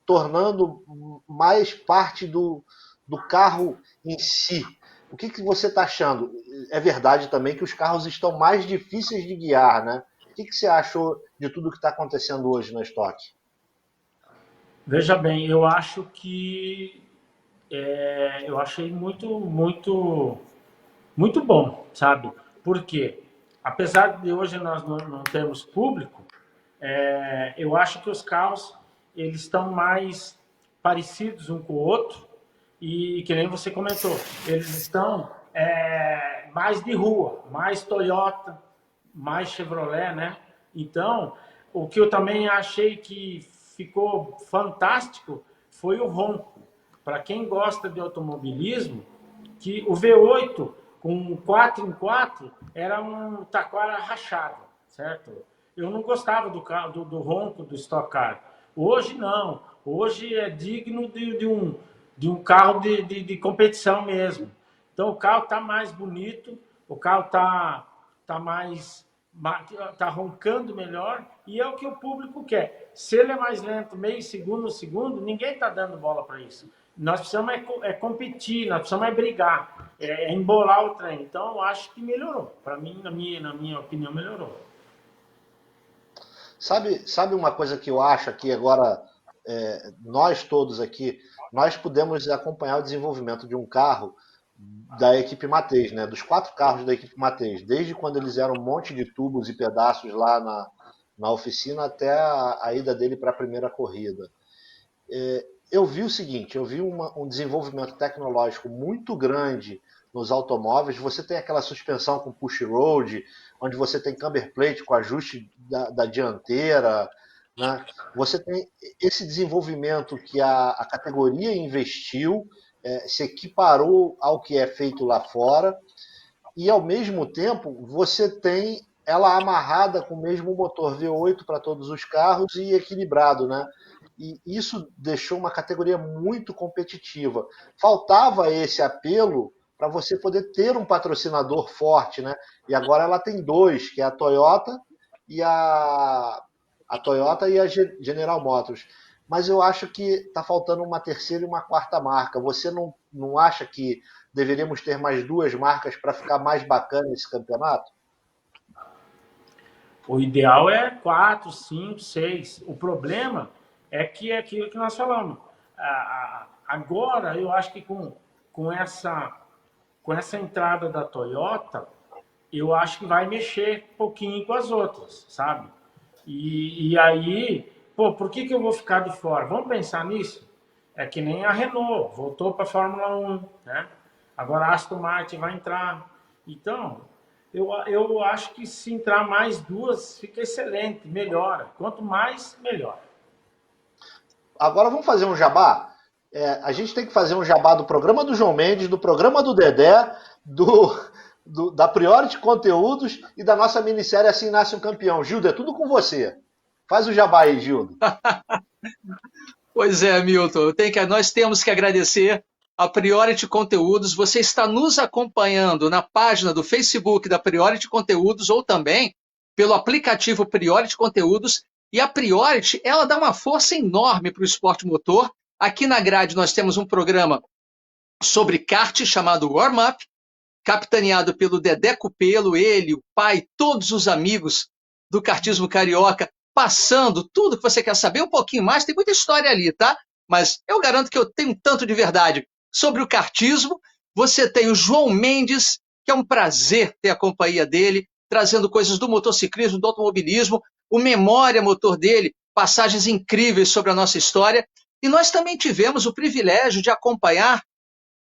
tornando mais parte do carro em si? O que você está achando? É verdade também que os carros estão mais difíceis de guiar, né? O que você achou de tudo que está acontecendo hoje na Stock? Veja bem, eu acho que eu achei muito bom, sabe? Porque apesar de hoje nós não termos público, eu acho que os carros eles estão mais parecidos um com o outro e, que nem você comentou, eles estão mais de rua, mais Toyota, mais Chevrolet, né? Então, o que eu também achei que ficou fantástico foi o ronco. Para quem gosta de automobilismo, que o V8 com 4x4 era um taquara rachado, certo? Eu não gostava do ronco do Stock Car. Hoje não. Hoje é digno de um carro de competição mesmo. Então o carro está mais bonito, o carro está roncando melhor e é o que o público quer. Se ele é mais lento, meio segundo, ninguém está dando bola para isso. nós precisamos competir, nós precisamos brigar, embolar o trem. Então, eu acho que melhorou. Para mim, na minha opinião, melhorou. Sabe uma coisa que eu acho aqui agora, nós todos aqui, nós pudemos acompanhar o desenvolvimento de um carro da equipe Mateis, né? Dos 4 carros da equipe Mateis, desde quando eles eram um monte de tubos e pedaços lá na oficina até a ida dele para a primeira corrida. Eu vi o seguinte, eu vi um desenvolvimento tecnológico muito grande nos automóveis. Você tem aquela suspensão com push road, onde você tem camber plate com ajuste da dianteira, né? Você tem esse desenvolvimento que a categoria investiu, se equiparou ao que é feito lá fora, e ao mesmo tempo você tem ela amarrada com o mesmo motor V8 para todos os carros e equilibrado, né? E isso deixou uma categoria muito competitiva. Faltava esse apelo para você poder ter um patrocinador forte, né? E agora ela tem 2, que é a Toyota e a General Motors. Mas eu acho que está faltando uma terceira e uma quarta marca. Você não acha que deveríamos ter mais 2 marcas para ficar mais bacana esse campeonato? O ideal é 4, 5, 6. O problema é que é aquilo que nós falamos. Agora, eu acho que com essa entrada da Toyota, eu acho que vai mexer um pouquinho com as outras, sabe? E aí, por que eu vou ficar de fora? Vamos pensar nisso? É que nem a Renault, voltou para a Fórmula 1, né? Agora a Aston Martin vai entrar. Então, eu acho que se entrar mais 2, fica excelente, melhora. Quanto mais, melhor. Agora vamos fazer um jabá? A gente tem que fazer um jabá do programa do João Mendes, do programa do Dedé, da Priority Conteúdos e da nossa minissérie Assim Nasce um Campeão. Gildo, é tudo com você. Faz o jabá aí, Gildo. Pois é, Milton. Nós temos que agradecer a Priority Conteúdos. Você está nos acompanhando na página do Facebook da Priority Conteúdos ou também pelo aplicativo Priority Conteúdos. E a Priority, ela dá uma força enorme para o esporte motor. Aqui na grade nós temos um programa sobre kart chamado Warm Up, capitaneado pelo Dedé Cupelo, ele, o pai, todos os amigos do kartismo carioca, passando tudo que você quer saber, um pouquinho mais, tem muita história ali, tá? Mas eu garanto que eu tenho tanto de verdade sobre o kartismo. Você tem o João Mendes, que é um prazer ter a companhia dele, trazendo coisas do motociclismo, do automobilismo, o Memória Motor dele, passagens incríveis sobre a nossa história. E nós também tivemos o privilégio de acompanhar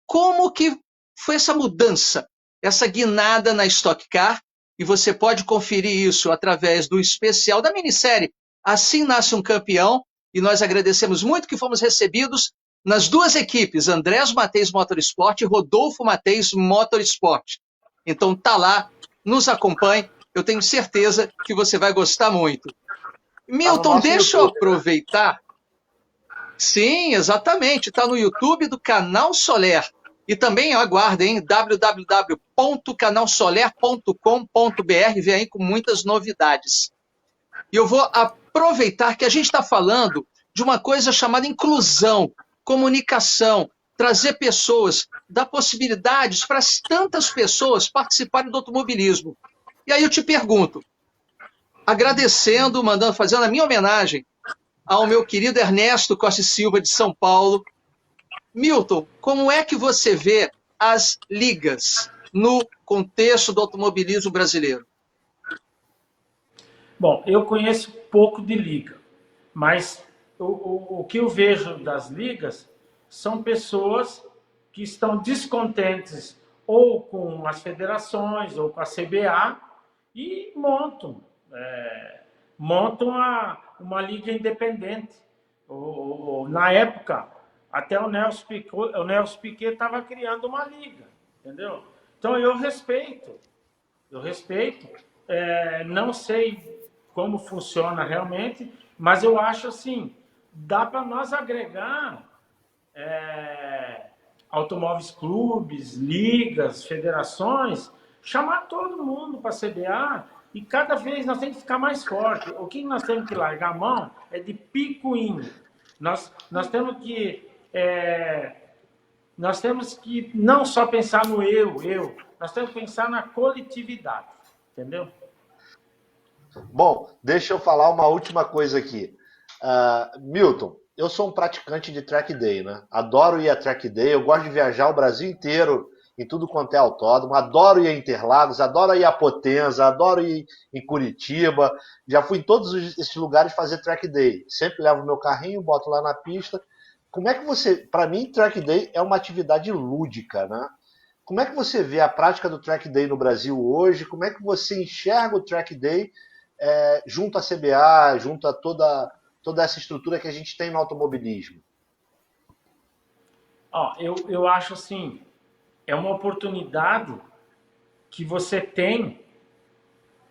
como que foi essa mudança, essa guinada na Stock Car, e você pode conferir isso através do especial da minissérie Assim Nasce um Campeão, e nós agradecemos muito que fomos recebidos nas 2 equipes, Andrés Mateis Motorsport e Rodolfo Mateis Motorsport. Então tá lá, nos acompanhe, eu tenho certeza que você vai gostar muito. Milton, deixa eu aproveitar. Sim, exatamente, está no YouTube do Canal Soler. E também aguardem www.canalsoler.com.br, vem aí com muitas novidades. E eu vou aproveitar que a gente está falando de uma coisa chamada inclusão, comunicação, trazer pessoas, dar possibilidades para tantas pessoas participarem do automobilismo. E aí eu te pergunto, agradecendo, fazendo a minha homenagem ao meu querido Ernesto Costa Silva de São Paulo, Milton, como é que você vê as ligas no contexto do automobilismo brasileiro? Bom, eu conheço pouco de liga, mas o que eu vejo das ligas são pessoas que estão descontentes ou com as federações ou com a CBA e montam uma liga independente. Na época, até o Nelson Piquet estava criando uma liga, entendeu? Então eu respeito. Não sei como funciona realmente, mas eu acho assim, dá para nós agregar automóveis clubes, ligas, federações, chamar todo mundo para a CBA e cada vez nós temos que ficar mais forte. O que nós temos que largar a mão é de picuinho. Nós temos que nós temos que não só pensar no eu, nós temos que pensar na coletividade, entendeu? Bom, deixa eu falar uma última coisa aqui. Milton, eu sou um praticante de track day, né? Adoro ir a track day, eu gosto de viajar o Brasil inteiro em tudo quanto é autódromo, adoro ir a Interlagos, adoro ir a Potenza, adoro ir em Curitiba, já fui em todos esses lugares fazer track day, sempre levo meu carrinho, boto lá na pista. Como é que você, para mim, track day é uma atividade lúdica, né? Como é que você vê a prática do track day no Brasil hoje? Como é que você enxerga o track day junto à CBA, junto a toda essa estrutura que a gente tem no automobilismo? Eu acho assim, é uma oportunidade que você tem,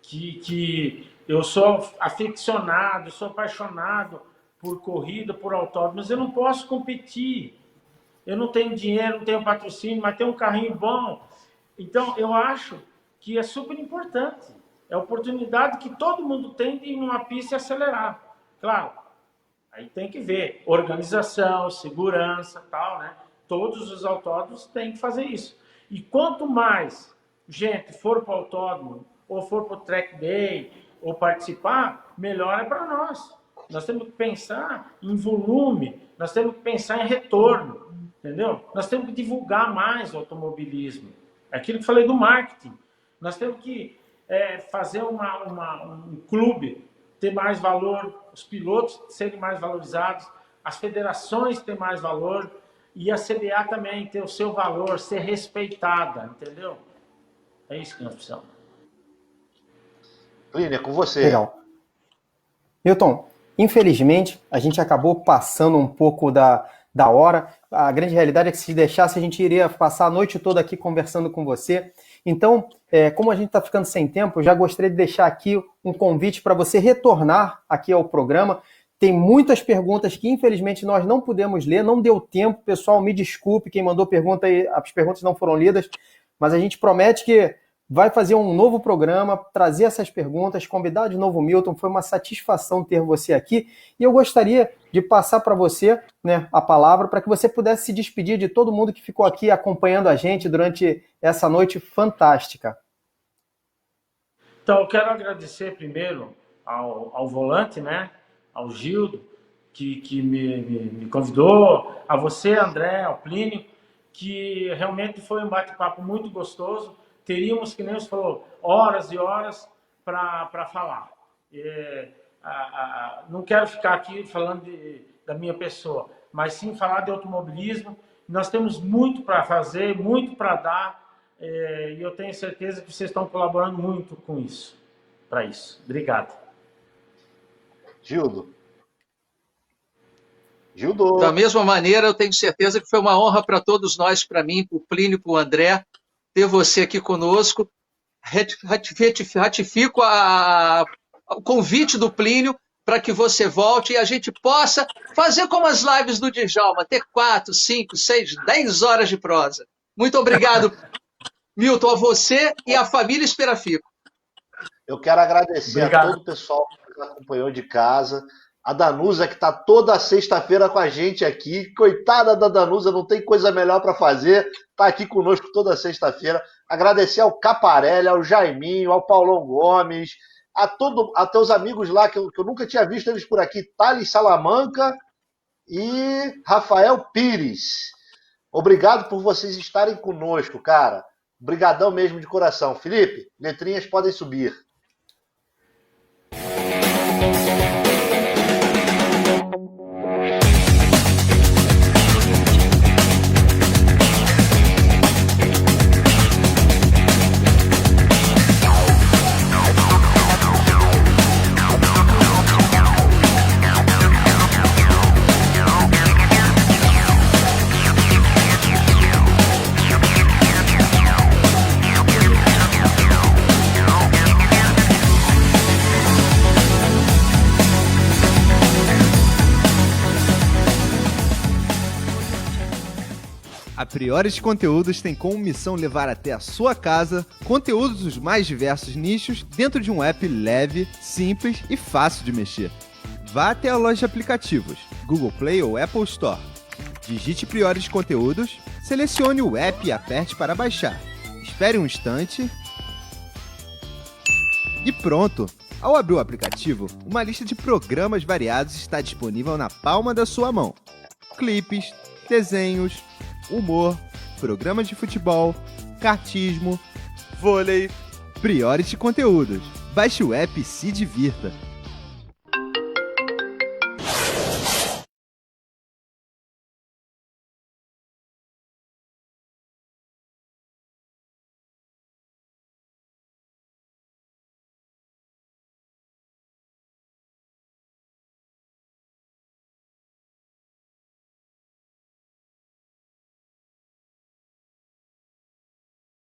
que eu sou aficionado, sou apaixonado por corrida, por autódromo, mas eu não posso competir. Eu não tenho dinheiro, não tenho patrocínio, mas tenho um carrinho bom. Então, eu acho que é super importante. É a oportunidade que todo mundo tem de ir numa pista e acelerar. Claro, aí tem que ver organização, segurança, tal, né? Todos os autódromos têm que fazer isso. E quanto mais gente for para o autódromo, ou for para o track day, ou participar, melhor é para nós. Nós temos que pensar em volume, nós temos que pensar em retorno, entendeu? Nós temos que divulgar mais o automobilismo. É aquilo que eu falei do marketing. Nós temos que fazer um clube ter mais valor, os pilotos serem mais valorizados, as federações terem mais valor, e a CBA também ter o seu valor, ser respeitada, entendeu? É isso que nós precisamos. Plínio, é com você. Legal. Milton, infelizmente, a gente acabou passando um pouco da hora. A grande realidade é que se deixasse, a gente iria passar a noite toda aqui conversando com você. Então, como a gente está ficando sem tempo, eu já gostaria de deixar aqui um convite para você retornar aqui ao programa. Tem muitas perguntas que, infelizmente, nós não pudemos ler, não deu tempo. Pessoal, me desculpe, quem mandou pergunta aí, as perguntas não foram lidas, mas a gente promete que vai fazer um novo programa, trazer essas perguntas, convidar de novo o Milton. Foi uma satisfação ter você aqui. E eu gostaria de passar para você, né, a palavra, para que você pudesse se despedir de todo mundo que ficou aqui acompanhando a gente durante essa noite fantástica. Então, eu quero agradecer primeiro ao volante, né? Ao Gildo, que me convidou, a você, André, ao Plínio, que realmente foi um bate-papo muito gostoso. Teríamos, que nem você falou, horas e horas para falar. Não quero ficar aqui falando da minha pessoa, mas sim falar de automobilismo. Nós temos muito para fazer, muito para dar, e eu tenho certeza que vocês estão colaborando muito com isso, para isso. Obrigado. Gildo. Da mesma maneira, eu tenho certeza que foi uma honra para todos nós, para mim, para o Plínio, para o André, ter você aqui conosco. Ratifico o convite do Plínio para que você volte e a gente possa fazer como as lives do Djalma, ter 4, 5, 6, 10 horas de prosa. Muito obrigado, Milton, a você e a família Esperafico. Eu quero agradecer a todo o pessoal que nos acompanhou de casa. A Danusa, que está toda sexta-feira com a gente aqui. Coitada da Danusa, não tem coisa melhor para fazer. Está aqui conosco toda sexta-feira. Agradecer ao Caparelli, ao Jaiminho, ao Paulão Gomes, a teus amigos lá, que eu nunca tinha visto eles por aqui, Thales Salamanca e Rafael Pires. Obrigado por vocês estarem conosco, cara. Obrigadão mesmo de coração. Felipe, letrinhas podem subir. A Priores Conteúdos tem como missão levar até a sua casa conteúdos dos mais diversos nichos dentro de um app leve, simples e fácil de mexer. Vá até a loja de aplicativos, Google Play ou Apple Store. Digite Priority Conteúdos, selecione o app e aperte para baixar. Espere um instante e pronto! Ao abrir o aplicativo, uma lista de programas variados está disponível na palma da sua mão. Clipes, desenhos, humor, programas de futebol, kartismo, vôlei, Priority Conteúdos. Baixe o app e se divirta!